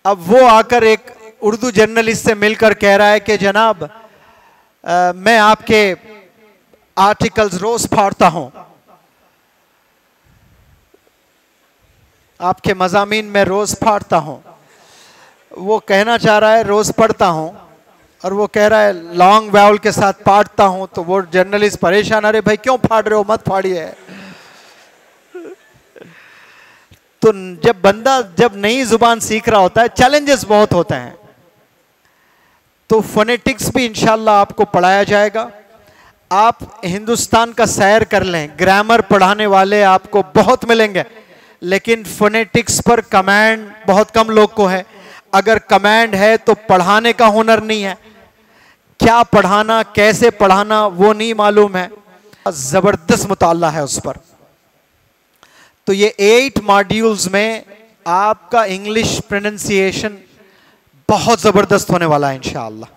अब वो आकर एक उर्दू जर्नलिस्ट से मिलकर कह रहा है कि जनाब मैं आपके आर्टिकल्स रोज पढ़ता हूं, आपके मज़ामीन में रोज पढ़ता हूं। वो कहना चाह रहा है रोज पढ़ता हूं, और वो कह रहा है लॉन्ग वावल के साथ पढ़ता हूं। तो वो जर्नलिस्ट परेशान, अरे भाई क्यों पढ़ रहे हो, मत पढ़िए। तो जब बंदा जब नई जुबान सीख रहा होता है, चैलेंजेस बहुत होते हैं। तो फोनेटिक्स भी इंशाल्लाह आपको पढ़ाया जाएगा। आप हिंदुस्तान का सैर कर लें, ग्रामर पढ़ाने वाले आपको बहुत मिलेंगे, लेकिन फोनेटिक्स पर कमांड बहुत कम लोग को है। अगर कमांड है तो पढ़ाने का हुनर नहीं है, क्या पढ़ाना, कैसे पढ़ाना वो नहीं मालूम है। जबरदस्त मुताला है उस पर। तो ये 8 मॉड्यूल्स में आपका इंग्लिश प्रोनाउंसिएशन बहुत जबरदस्त होने वाला है इंशाअल्लाह।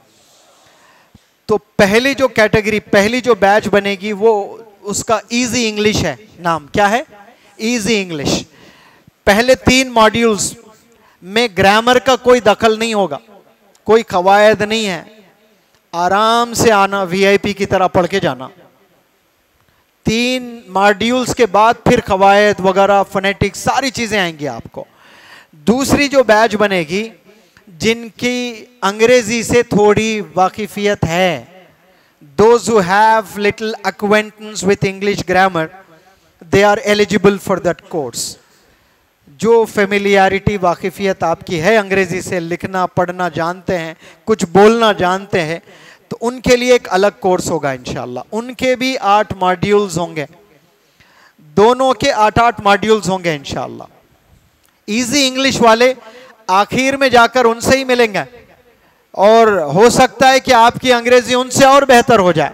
तो पहली जो कैटेगरी, पहली जो बैच बनेगी वो उसका इजी इंग्लिश है। नाम क्या है? Easy English. पहले 3 मॉड्यूल्स में ग्रामर का कोई दखल नहीं होगा, कोई कवायद नहीं है, आराम से आना, वीआईपी की तरह पढ़ के जाना। 3 मॉड्यूल्स के बाद फिर कवायद वगैरह, फोनेटिक्स, सारी चीजें आएंगी आपको। दूसरी जो बैच बनेगी, जिनकी अंग्रेजी से थोड़ी वाकिफियत है, those who have little acquaintance with English grammar, they are eligible for that course। जो फेमिलियरिटी, वाकिफियत आपकी है अंग्रेजी से, लिखना पढ़ना जानते हैं, कुछ बोलना जानते हैं, तो उनके लिए एक अलग कोर्स होगा इंशाल्लाह। उनके भी 8 मॉड्यूल्स होंगे, दोनों के 8-8 मॉड्यूल्स होंगे इंशाल्लाह। इजी इंग्लिश वाले आखिर में जाकर उनसे ही मिलेंगे, और हो सकता है कि आपकी अंग्रेजी उनसे और बेहतर हो जाए,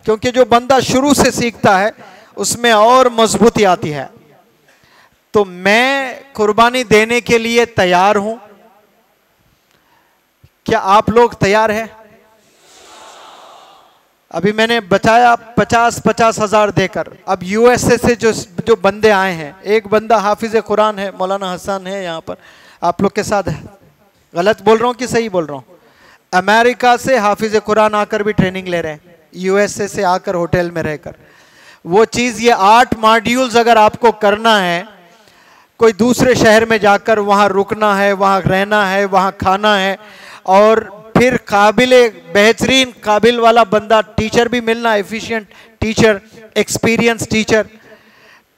क्योंकि जो बंदा शुरू से सीखता है उसमें और मजबूती आती है। तो मैं कुर्बानी देने के लिए तैयार हूं। क्या आप लोग तैयार हैं? अभी मैंने बताया 50-50 हज़ार देकर। अब यूएसए से जो बंदे आए हैं, एक बंदा हाफिज कुरान है, मौलाना हसन है यहाँ पर, आप लोग के साथ है। गलत बोल रहा हूँ कि सही बोल रहा हूँ? अमेरिका से हाफिज कुरान आकर भी ट्रेनिंग ले रहे हैं, यूएसए से आकर होटल में रहकर। वो चीज़, ये 8 मॉड्यूल्स अगर आपको करना है, कोई दूसरे शहर में जाकर वहाँ रुकना है, वहाँ रहना है, वहाँ खाना है, और फिर बेहतरीन काबिल वाला बंदा, टीचर भी मिलना, एफिशिएंट टीचर, एक्सपीरियंस टीचर,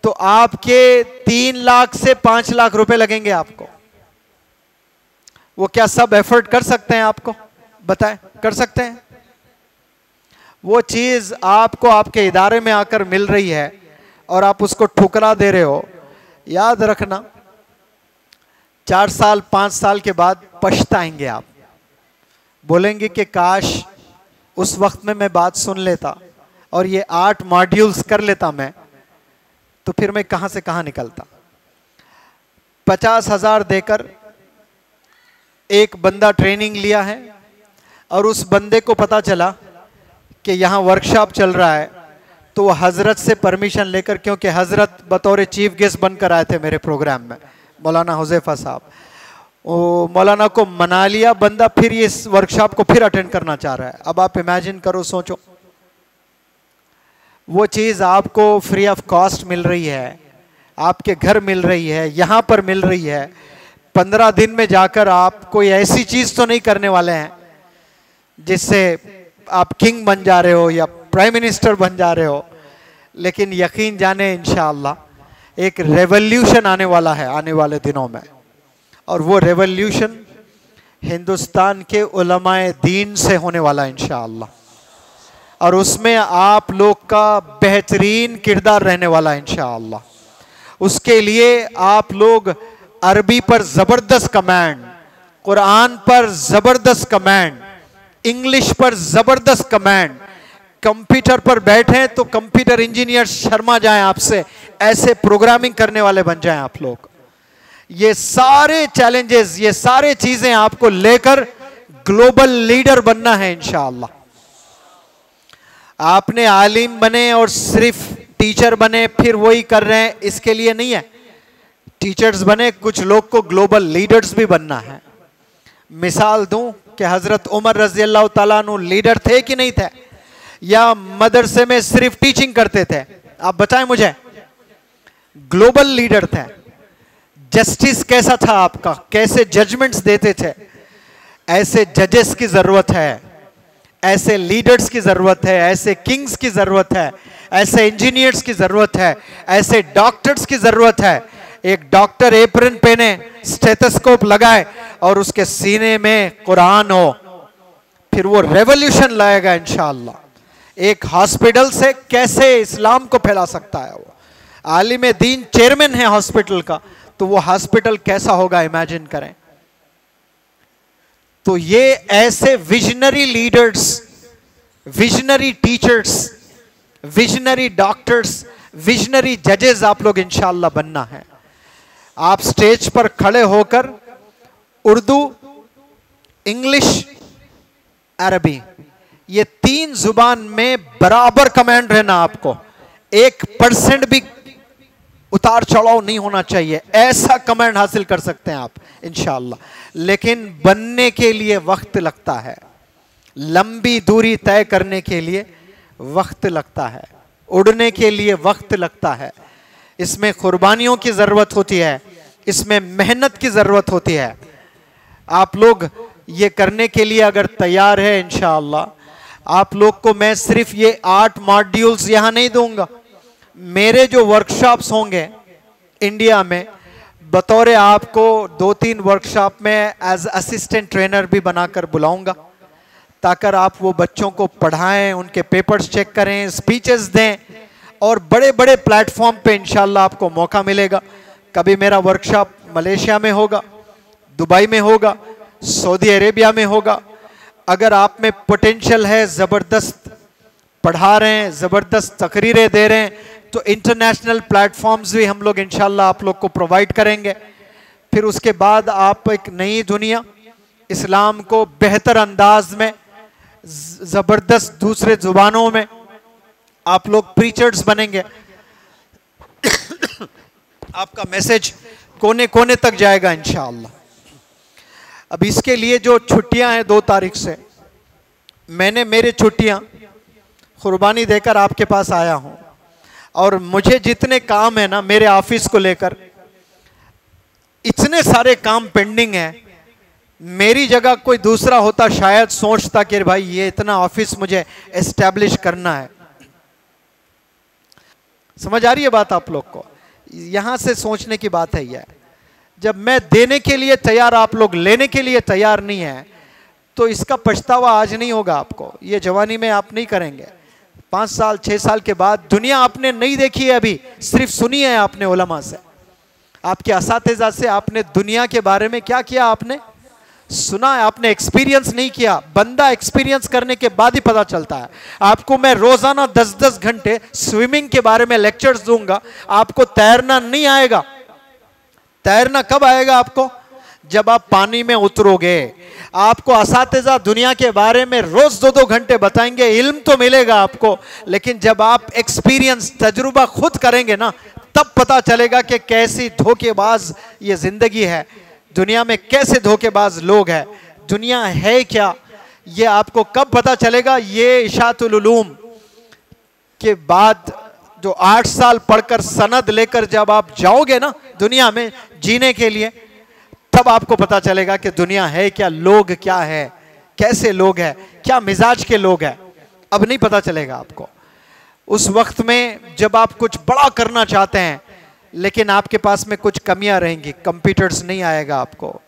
तो आपके 3 लाख से 5 लाख रुपए लगेंगे आपको। वो क्या सब एफर्ट कर सकते हैं? आपको बताएं, कर सकते हैं? वो चीज आपको आपके इदारे में आकर मिल रही है और आप उसको ठुकरा दे रहे हो, याद रखना 4 साल 5 साल के बाद पछताएंगे आप। बोलेंगे कि काश उस वक्त में मैं बात सुन लेता और ये 8 मॉड्यूल्स कर लेता मैं, तो फिर मैं कहां से कहां निकलता। 50,000 देकर एक बंदा ट्रेनिंग लिया है, और उस बंदे को पता चला कि यहाँ वर्कशॉप चल रहा है, तो वो हजरत से परमिशन लेकर, क्योंकि हजरत बतौर चीफ गेस्ट बनकर आए थे मेरे प्रोग्राम में, मौलाना हुज़ैफा साहब, मौलाना को मना लिया बंदा, फिर ये वर्कशॉप को फिर अटेंड करना चाह रहा है। अब आप इमेजिन करो, सोचो, वो चीज़ आपको फ्री ऑफ कॉस्ट मिल रही है, आपके घर मिल रही है, यहाँ पर मिल रही है। 15 दिन में जाकर आप कोई ऐसी चीज़ तो नहीं करने वाले हैं जिससे आप किंग बन जा रहे हो या प्राइम मिनिस्टर बन जा रहे हो, लेकिन यकीन जाने इंशाअल्लाह एक रेवोल्यूशन आने वाला है आने वाले दिनों में। और वो रेवोल्यूशन हिंदुस्तान के उलमाए दीन से होने वाला है इंशाअल्लाह, और उसमें आप लोग का बेहतरीन किरदार रहने वाला है इंशाअल्लाह। उसके लिए आप लोग अरबी पर ज़बरदस्त कमांड, कुरान पर ज़बरदस्त कमांड, इंग्लिश पर ज़बरदस्त कमांड, कंप्यूटर पर बैठे तो कंप्यूटर इंजीनियर शर्मा जाएं आपसे, ऐसे प्रोग्रामिंग करने वाले बन जाएं आप लोग। ये सारे चैलेंजेस, ये सारे चीजें आपको लेकर ग्लोबल लीडर बनना है इंशाअल्लाह। आपने आलिम बने और सिर्फ टीचर बने फिर वही कर रहे हैं, इसके लिए नहीं है। टीचर्स बने, कुछ लोग को ग्लोबल लीडर्स भी बनना है। मिसाल दूं कि हजरत उमर रजी अल्लाह ताला अन्हु लीडर थे कि नहीं थे, या मदरसे में सिर्फ टीचिंग करते थे? आप बताएं मुझे। ग्लोबल लीडर थे। जस्टिस कैसा था आपका, कैसे जजमेंट्स देते थे? ऐसे जजेस की जरूरत है, ऐसे लीडर्स की जरूरत है, ऐसे किंग्स की जरूरत है, ऐसे इंजीनियर्स की जरूरत है, ऐसे डॉक्टर्स की जरूरत है। एक डॉक्टर एप्रन पहने, स्टेथोस्कोप लगाए और उसके सीने में कुरान हो, फिर वो रेवोल्यूशन लाएगा इंशाअल्लाह। एक हॉस्पिटल से कैसे इस्लाम को फैला सकता है वो? आलिम दीन चेयरमैन है हॉस्पिटल का, तो वो हॉस्पिटल कैसा होगा इमेजिन करें। तो ये ऐसे visionary leaders, visionary teachers, visionary doctors, visionary जजेस आप लोग इंशाअल्लाह बनना है। आप स्टेज पर खड़े होकर उर्दू, इंग्लिश, अरबी, ये 3 जुबान में बराबर कमांड रहना आपको। 1% भी उतार चढ़ाव नहीं होना चाहिए, ऐसा कमांड हासिल कर सकते हैं आप इंशाअल्लाह। लेकिन बनने के लिए वक्त लगता है, लंबी दूरी तय करने के लिए वक्त लगता है, उड़ने के लिए वक्त लगता है। इसमें कुर्बानियों की ज़रूरत होती है, इसमें मेहनत की ज़रूरत होती है। आप लोग ये करने के लिए अगर तैयार है इंशाअल्लाह, आप लोग को मैं सिर्फ ये 8 मॉड्यूल्स यहाँ नहीं दूंगा। मेरे जो वर्कशॉप्स होंगे इंडिया में, बतौर आपको 2-3 वर्कशॉप में एज असिस्टेंट ट्रेनर भी बनाकर बुलाऊंगा, ताकि आप वो बच्चों को पढ़ाएं, उनके पेपर्स चेक करें, स्पीचेस दें, और बड़े बड़े प्लेटफॉर्म पे इंशाल्लाह आपको मौका मिलेगा। कभी मेरा वर्कशॉप मलेशिया में होगा, दुबई में होगा, सऊदी अरेबिया में होगा। अगर आप में पोटेंशियल है, ज़बरदस्त पढ़ा रहे हैं, ज़बरदस्त तकरीरें दे रहे हैं, तो इंटरनेशनल प्लेटफॉर्म्स भी हम लोग इंशाल्लाह आप लोग को प्रोवाइड करेंगे। फिर उसके बाद आप एक नई दुनिया, इस्लाम को बेहतर अंदाज में, ज़बरदस्त दूसरे ज़ुबानों में आप लोग प्रीचर्स बनेंगे। आपका मैसेज कोने कोने तक जाएगा इंशाअल्लाह। अब इसके लिए जो छुट्टियां हैं 2 तारीख से, मैंने मेरे छुट्टियां कुर्बानी देकर आपके पास आया हूं, और मुझे जितने काम है ना मेरे ऑफिस को लेकर, इतने सारे काम पेंडिंग हैं। मेरी जगह कोई दूसरा होता शायद सोचता कि भाई ये इतना ऑफिस मुझे एस्टैब्लिश करना है। समझ आ रही है बात आप लोग को? यहां से सोचने की बात है यह। जब मैं देने के लिए तैयार, आप लोग लेने के लिए तैयार नहीं है, तो इसका पछतावा आज नहीं होगा आपको। ये जवानी में आप नहीं करेंगे। 5 साल 6 साल के बाद दुनिया आपने नहीं देखी है, अभी सिर्फ सुनी है आपने उलमा से, आपके असातिज़ा से। आपने दुनिया के बारे में क्या किया? आपने सुना है, आपने एक्सपीरियंस नहीं किया। बंदा एक्सपीरियंस करने के बाद ही पता चलता है। आपको मैं रोजाना 10-10 घंटे स्विमिंग के बारे में लेक्चर्स दूंगा, आपको तैरना नहीं आएगा। तैरना कब आएगा आपको? जब आप पानी में उतरोगे। आपको असातिज़ा दुनिया के बारे में रोज 2-2 घंटे बताएंगे, इल्म तो मिलेगा आपको, लेकिन जब आप एक्सपीरियंस, तजुर्बा खुद करेंगे ना, तब पता चलेगा कि कैसी धोखेबाज ये जिंदगी है। दुनिया में कैसे धोखेबाज लोग हैं, दुनिया है क्या, ये आपको कब पता चलेगा? ये इशातुल उलूम के बाद जो 8 साल पढ़कर सनद लेकर जब आप जाओगे ना दुनिया में जीने के लिए, तब आपको पता चलेगा कि दुनिया है क्या, लोग क्या है, कैसे लोग हैं, क्या मिजाज के लोग हैं। अब नहीं पता चलेगा आपको। उस वक्त में जब आप कुछ बड़ा करना चाहते हैं लेकिन आपके पास में कुछ कमियां रहेंगी, कंप्यूटर्स नहीं आएगा आपको,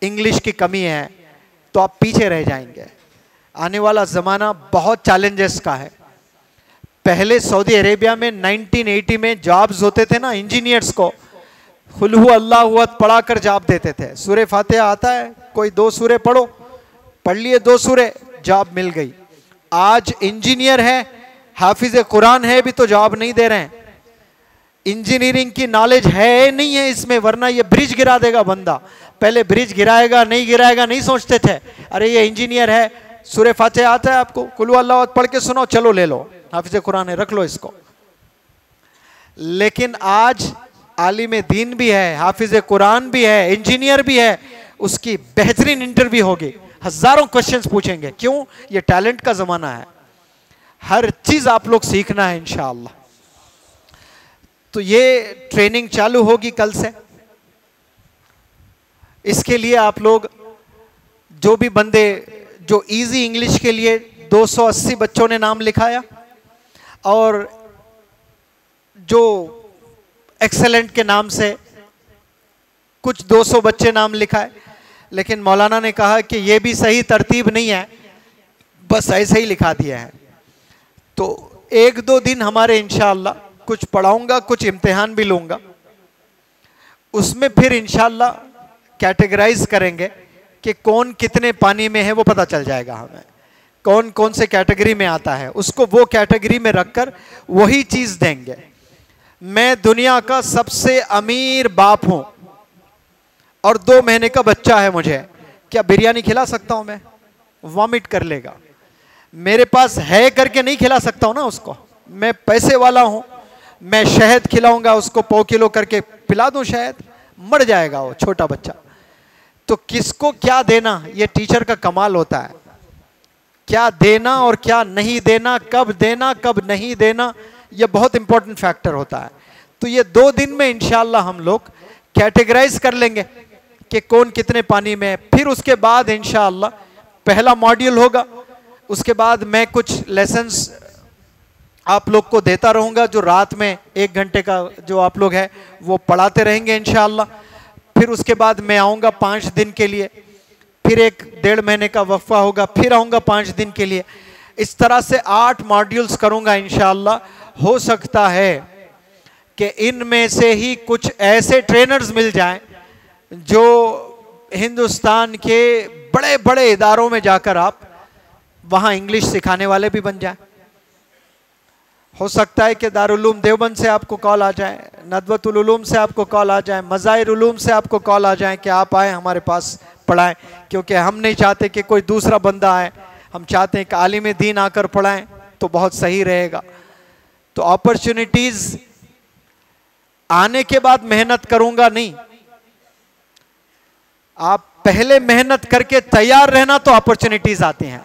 इंग्लिश की कमी है, तो आप पीछे रह जाएंगे। आने वाला ज़माना बहुत चैलेंजेस का है। पहले सऊदी अरेबिया में 1980 में जॉब्स होते थे ना इंजीनियर्स को, खुलहू अल्लाह पढ़ा कर जॉब देते थे। सूरे फातिहा आता है, कोई 2 सूरे पढ़ो, पढ़ लिए 2 सूरे, जॉब मिल गई। आज इंजीनियर है, हाफिज कुरान है, भी तो जॉब नहीं दे रहे हैं। इंजीनियरिंग की नॉलेज है नहीं है इसमें, वरना ये ब्रिज गिरा देगा बंदा। पहले ब्रिज गिराएगा नहीं गिराएगा नहीं सोचते थे, अरे ये इंजीनियर है, सूरे फातिहा आता है आपको, कुल अल्लाह पढ़ के सुनो, चलो ले लो, हाफिज कुरान है, रख लो इसको। लेकिन आज आलिम दीन भी है, हाफिज कुरान भी है, इंजीनियर भी है, उसकी बेहतरीन इंटरव्यू होगी, हजारों क्वेश्चंस पूछेंगे। क्यों? ये टैलेंट का जमाना है, हर चीज आप लोग सीखना है इंशाअल्लाह। तो ये ट्रेनिंग चालू होगी कल से। इसके लिए आप लोग जो भी बंदे जो इजी इंग्लिश के लिए 280 बच्चों ने नाम लिखाया, और जो एक्सेलेंट के नाम से कुछ 200 बच्चे नाम लिखाए, लेकिन मौलाना ने कहा कि ये भी सही तरतीब नहीं है, बस ऐसे ही लिखा दिया है। तो 1-2 दिन हमारे इंशाअल्लाह कुछ पढ़ाऊंगा, कुछ इम्तिहान भी लूंगा, उसमें फिर इंशाअल्लाह कैटेगराइज करेंगे कि कौन कितने पानी में है, वो पता चल जाएगा हमें, कौन कौन से कैटेगरी में आता है, उसको वो कैटेगरी में रखकर वही चीज देंगे। मैं दुनिया का सबसे अमीर बाप हूं और 2 महीने का बच्चा है मुझे, क्या बिरयानी खिला सकता हूं मैं? वॉमिट कर लेगा। मेरे पास है करके नहीं खिला सकता हूं ना उसको, मैं पैसे वाला हूं, मैं शहद खिलाऊंगा उसको, 1 किलो करके पिला दूं शहद, मर जाएगा वो छोटा बच्चा। तो किसको क्या देना, ये टीचर का कमाल होता है। क्या देना और क्या नहीं देना, कब नहीं देना, ये बहुत इंपॉर्टेंट फैक्टर होता है। तो ये 2 दिन में इंशाअल्लाह हम लोग कैटेगराइज कर लेंगे कि कौन कितने पानी में है। फिर उसके बाद इंशाअल्लाह पहला मॉड्यूल होगा, उसके बाद मैं कुछ लेसन्स आप लोग को देता रहूंगा, जो रात में 1 घंटे का जो आप लोग हैं वो पढ़ाते रहेंगे इंशाअल्लाह। फिर उसके बाद मैं आऊँगा 5 दिन के लिए, फिर 1-1.5 महीने का वक्फा होगा, फिर आऊँगा 5 दिन के लिए। इस तरह से 8 मॉड्यूल्स करूँगा इंशाअल्लाह। हो सकता है कि इनमें से ही कुछ ऐसे ट्रेनर्स मिल जाएं जो हिंदुस्तान के बड़े बड़े इदारों में जाकर आप वहाँ इंग्लिश सिखाने वाले भी बन जाएं। हो सकता है कि दारुल उलूम देवबंद से आपको कॉल आ जाए, नदवतुल उलूम से आपको कॉल आ जाए, मज़ाहिर उलूम से आपको कॉल आ जाए कि आप आए हमारे पास पढ़ाएं, क्योंकि हम नहीं चाहते कि कोई दूसरा बंदा आए, हम चाहते हैं कि आलिम दीन आकर पढ़ाएं, तो बहुत सही रहेगा। तो अपॉर्चुनिटीज आने के बाद मेहनत करूंगा नहीं, आप पहले मेहनत करके तैयार रहना तो अपॉर्चुनिटीज आती हैं।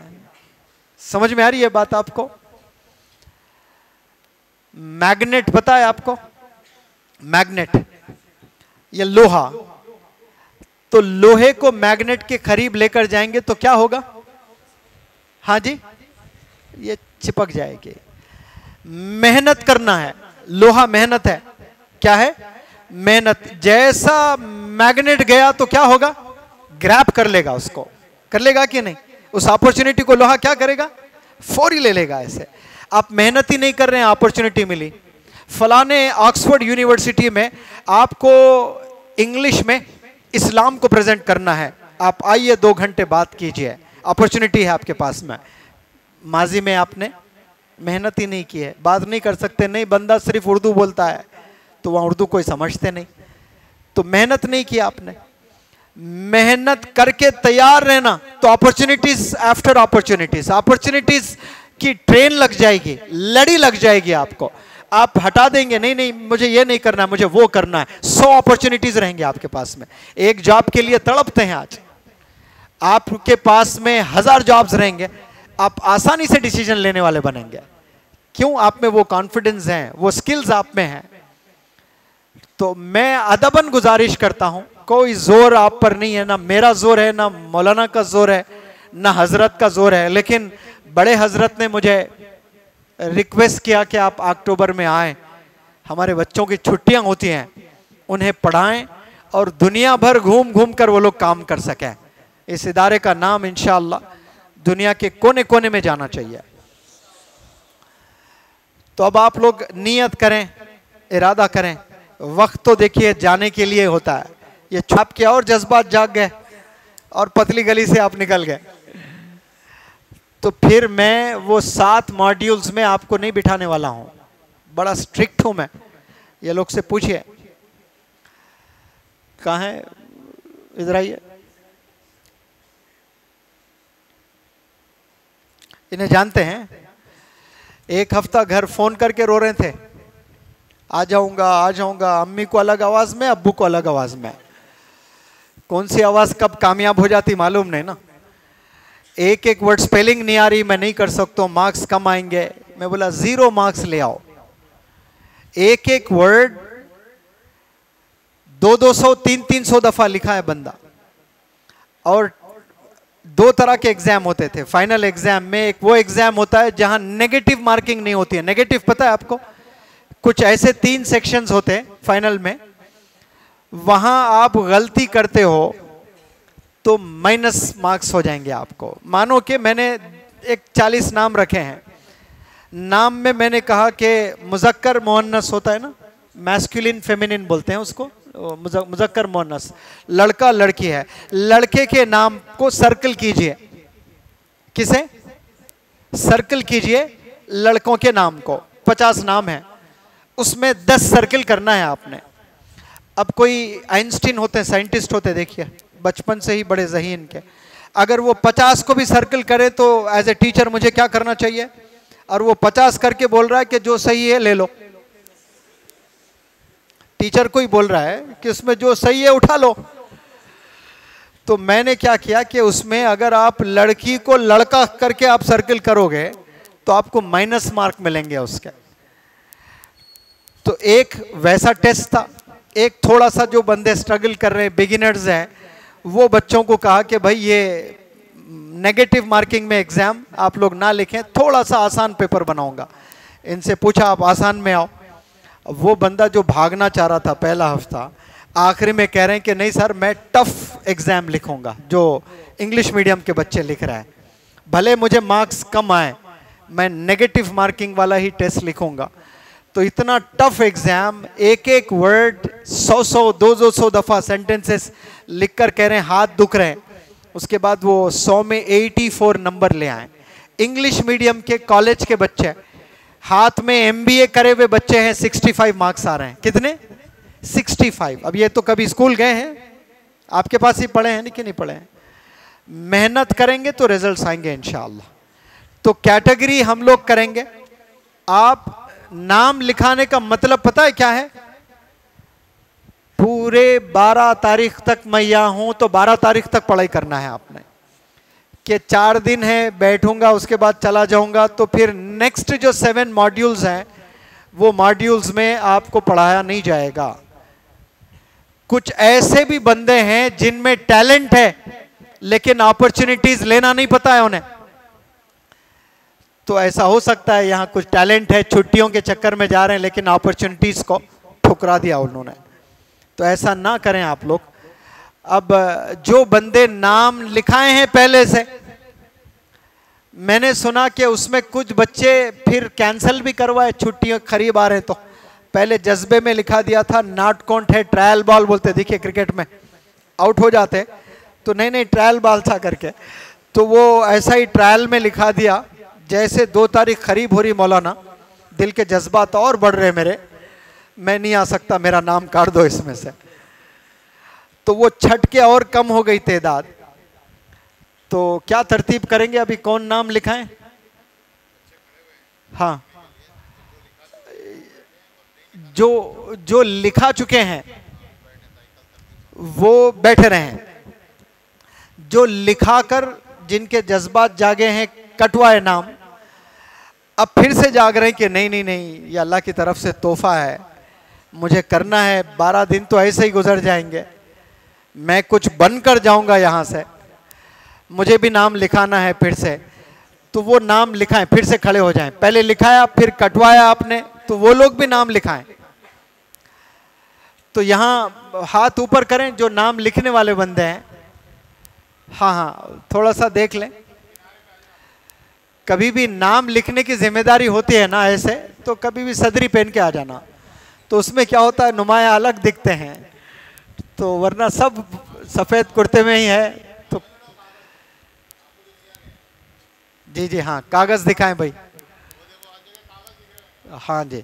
समझ में आ रही है बात आपको? मैग्नेट पता है आपको? मैग्नेट, ये लोहा, तो लोहे को मैग्नेट के करीब लेकर जाएंगे तो क्या होगा? हाँ जी, ये चिपक जाएगी। मेहनत करना है, लोहा मेहनत है, क्या है? मेहनत। जैसा मैग्नेट गया तो क्या होगा? ग्रैब कर लेगा उसको, कर लेगा कि नहीं? उस अपॉर्चुनिटी को लोहा क्या करेगा? फौरी ले लेगा। ऐसे आप मेहनत ही नहीं कर रहे हैं, अपॉर्चुनिटी मिली, फलाने ऑक्सफोर्ड यूनिवर्सिटी में आपको इंग्लिश में इस्लाम को प्रेजेंट करना है, आप आइए 2 घंटे बात कीजिए, अपॉर्चुनिटी है आपके पास में। माजी में आपने मेहनत ही नहीं की है, बात नहीं कर सकते, नहीं बंदा सिर्फ उर्दू बोलता है तो वहाँ उर्दू कोई समझते नहीं, तो मेहनत नहीं की आपने। मेहनत करके तैयार रहना तो अपॉर्चुनिटीज आफ्टर अपॉर्चुनिटीज, अपॉर्चुनिटीज की ट्रेन लग जाएगी, लड़ी लग जाएगी आपको। आप हटा देंगे, नहीं नहीं मुझे ये नहीं करना है, मुझे वो करना है, 100 अपॉर्चुनिटीज रहेंगे आपके पास में। एक जॉब के लिए तड़पते हैं आज, आपके पास में 1000 जॉब्स रहेंगे, आप आसानी से डिसीजन लेने वाले बनेंगे। क्यों? आप में वो कॉन्फिडेंस है, वो स्किल्स आप में है। तो मैं अदबन गुजारिश करता हूं, कोई जोर आप पर नहीं है, ना मेरा जोर है, ना मौलाना का जोर है, ना हजरत का जोर है, लेकिन बड़े हजरत ने मुझे रिक्वेस्ट किया कि आप अक्टूबर में आएं, हमारे बच्चों की छुट्टियां होती हैं, उन्हें पढ़ाएं और दुनिया भर घूम घूम कर वो लोग काम कर सकें। इस इदारे का नाम इंशाअल्लाह दुनिया के कोने कोने में जाना चाहिए। तो अब आप लोग नियत करें, इरादा करें। वक्त तो देखिए जाने के लिए होता है, ये छाप के और जज्बात जाग गए और पतली गली से आप निकल गए, तो फिर मैं वो 7 मॉड्यूल्स में आपको नहीं बिठाने वाला हूं। बड़ा स्ट्रिक्ट हूं मैं, ये लोग से पूछिए। कहाँ है? इधर आइए। इन्हें जानते हैं, एक हफ्ता घर फोन करके रो रहे थे, आ जाऊंगा आ जाऊंगा, अम्मी को अलग आवाज में, अब्बू को अलग आवाज में। कौन सी आवाज कब कामयाब हो जाती मालूम नहीं ना। एक एक वर्ड स्पेलिंग नहीं आ रही, मैं नहीं कर सकता, मार्क्स कम आएंगे। मैं बोला 0 मार्क्स ले आओ। एक एक वर्ड 200-200 300-300 दफा लिखा है बंदा। और 2 तरह के एग्जाम होते थे फाइनल एग्जाम में। एक वो एग्जाम होता है जहां नेगेटिव मार्किंग नहीं होती है। नेगेटिव पता है आपको? कुछ ऐसे 3 सेक्शंस होते हैं फाइनल में, वहां आप गलती करते हो तो माइनस मार्क्स हो जाएंगे आपको। मानो कि मैंने एक 40 नाम रखे हैं, नाम में मैंने कहा कि मुज़क्कर मुअन्नस होता है ना, मैस्कुलिन फेमिनिन बोलते हैं उसको, मुज़क्कर मुअन्नस, लड़का लड़की है, लड़के के नाम को सर्कल कीजिए। किसे? सर्कल कीजिए लड़कों के नाम को। 50 नाम है, उसमें 10 सर्कल करना है आपने। अब कोई आइंस्टीन होते हैं, साइंटिस्ट होते हैं, देखिए बचपन से ही बड़े ज़हीन के, अगर वो 50 को भी सर्कल करे तो एज ए टीचर मुझे क्या करना चाहिए? और वो 50 करके बोल रहा है कि जो सही है ले लो। टीचर को ही बोल रहा है कि उसमें जो सही है उठा लो। तो मैंने क्या किया कि उसमें अगर आप लड़की को लड़का करके आप सर्कल करोगे तो आपको माइनस मार्क मिलेंगे उसके। तो एक वैसा टेस्ट था। एक थोड़ा सा जो बंदे स्ट्रगल कर रहे हैं, बिगिनर्स हैं, वो बच्चों को कहा कि भाई ये नेगेटिव मार्किंग में एग्जाम आप लोग ना लिखें, थोड़ा सा आसान पेपर बनाऊंगा। इनसे पूछा आप आसान में आओ। वो बंदा जो भागना चाह रहा था पहला हफ्ता, आखिरी में कह रहे हैं कि नहीं सर मैं टफ एग्जाम लिखूंगा जो इंग्लिश मीडियम के बच्चे लिख रहे हैं, भले मुझे मार्क्स कम आए मैं नेगेटिव मार्किंग वाला ही टेस्ट लिखूंगा। तो इतना टफ एग्जाम, एक एक वर्ड 100-100 200 दफा सेंटेंसेस लिखकर कह रहे हैं हाथ दुख रहे हैं। उसके बाद वो 100 में 84 नंबर ले आए। इंग्लिश मीडियम के कॉलेज के बच्चे, हाथ में MBA करे हुए बच्चे हैं, 65 मार्क्स आ रहे हैं। कितने? 65। अब ये तो कभी स्कूल गए हैं? आपके पास ही पढ़े हैं कि नहीं पढ़े हैं? मेहनत करेंगे तो रिजल्ट्स आएंगे इंशाअल्लाह। तो कैटेगरी हम लोग करेंगे। आप नाम लिखाने का मतलब पता है क्या है? पूरे 12 तारीख तक मैं यहां हूं तो 12 तारीख तक पढ़ाई करना है आपने, कि 4 दिन है बैठूंगा उसके बाद चला जाऊंगा। तो फिर नेक्स्ट जो 7 मॉड्यूल्स हैं वो मॉड्यूल्स में आपको पढ़ाया नहीं जाएगा। कुछ ऐसे भी बंदे हैं जिनमें टैलेंट है लेकिन अपॉर्चुनिटीज लेना नहीं पता है उन्हें। तो ऐसा हो सकता है यहाँ कुछ टैलेंट है, छुट्टियों के चक्कर में जा रहे हैं लेकिन अपॉर्चुनिटीज को ठुकरा दिया उन्होंने। तो ऐसा ना करें आप लोग। अब जो बंदे नाम लिखाए हैं पहले से, मैंने सुना कि उसमें कुछ बच्चे फिर कैंसिल भी करवाए, छुट्टियां करीब आ रहे हैं तो। पहले जज्बे में लिखा दिया था नॉट काउंट है, ट्रायल बॉल बोलते, देखिए क्रिकेट में आउट हो जाते तो नहीं ट्रायल बॉल था करके, तो वो ऐसा ही ट्रायल में लिखा दिया। जैसे 2 तारीख करीब हो रही मौलाना, दिल के जज्बात और बढ़ रहे मेरे, मैं नहीं आ सकता, मेरा नाम काट दो इसमें से। तो वो छट के और कम हो गई तादाद। तो क्या तरतीब करेंगे? अभी कौन नाम लिखाएं? हाँ जो जो लिखा चुके हैं वो बैठे रहें, जो लिखाकर जिनके जज्बात जागे हैं कटवाए नाम, अब फिर से जाग रहे हैं कि नहीं नहीं नहीं, ये अल्लाह की तरफ से तोहफा है, मुझे करना है, 12 दिन तो ऐसे ही गुजर जाएंगे, मैं कुछ बनकर जाऊंगा यहाँ से, मुझे भी नाम लिखाना है फिर से, तो वो नाम लिखाएं, फिर से खड़े हो जाएं। पहले लिखाया फिर कटवाया आपने, तो वो लोग भी नाम लिखाएं। तो यहाँ हाथ ऊपर करें जो नाम लिखने वाले बंदे हैं। हाँ हाँ, थोड़ा सा देख लें। कभी भी नाम लिखने की जिम्मेदारी होती है ना ऐसे, तो कभी भी सदरी पहन के आ जाना, तो उसमें क्या होता है नुमाया अलग दिखते हैं, तो वरना सब सफ़ेद कुर्ते में ही है। तो जी जी हाँ, कागज़ दिखाएं भाई। हाँ जी,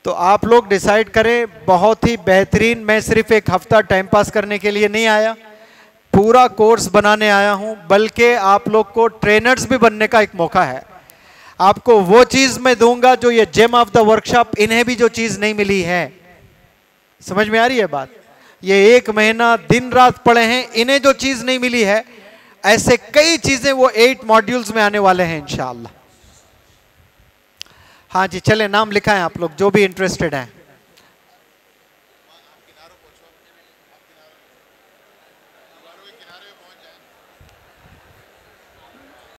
तो आप लोग डिसाइड करें। बहुत ही बेहतरीन, मैं सिर्फ एक हफ्ता टाइम पास करने के लिए नहीं आया, पूरा कोर्स बनाने आया हूं, बल्कि आप लोग को ट्रेनर्स भी बनने का एक मौका है। आपको वो चीज़ मैं दूंगा जो ये जेम ऑफ द वर्कशॉप, इन्हें भी जो चीज़ नहीं मिली है। समझ में आ रही है बात? ये 1 महीना दिन रात पढ़े हैं, इन्हें जो चीज़ नहीं मिली है, ऐसे कई चीज़ें वो 8 मॉड्यूल्स में आने वाले हैं इंशाअल्लाह। हाँ जी, चले नाम लिखाएं आप लोग जो भी इंटरेस्टेड हैं।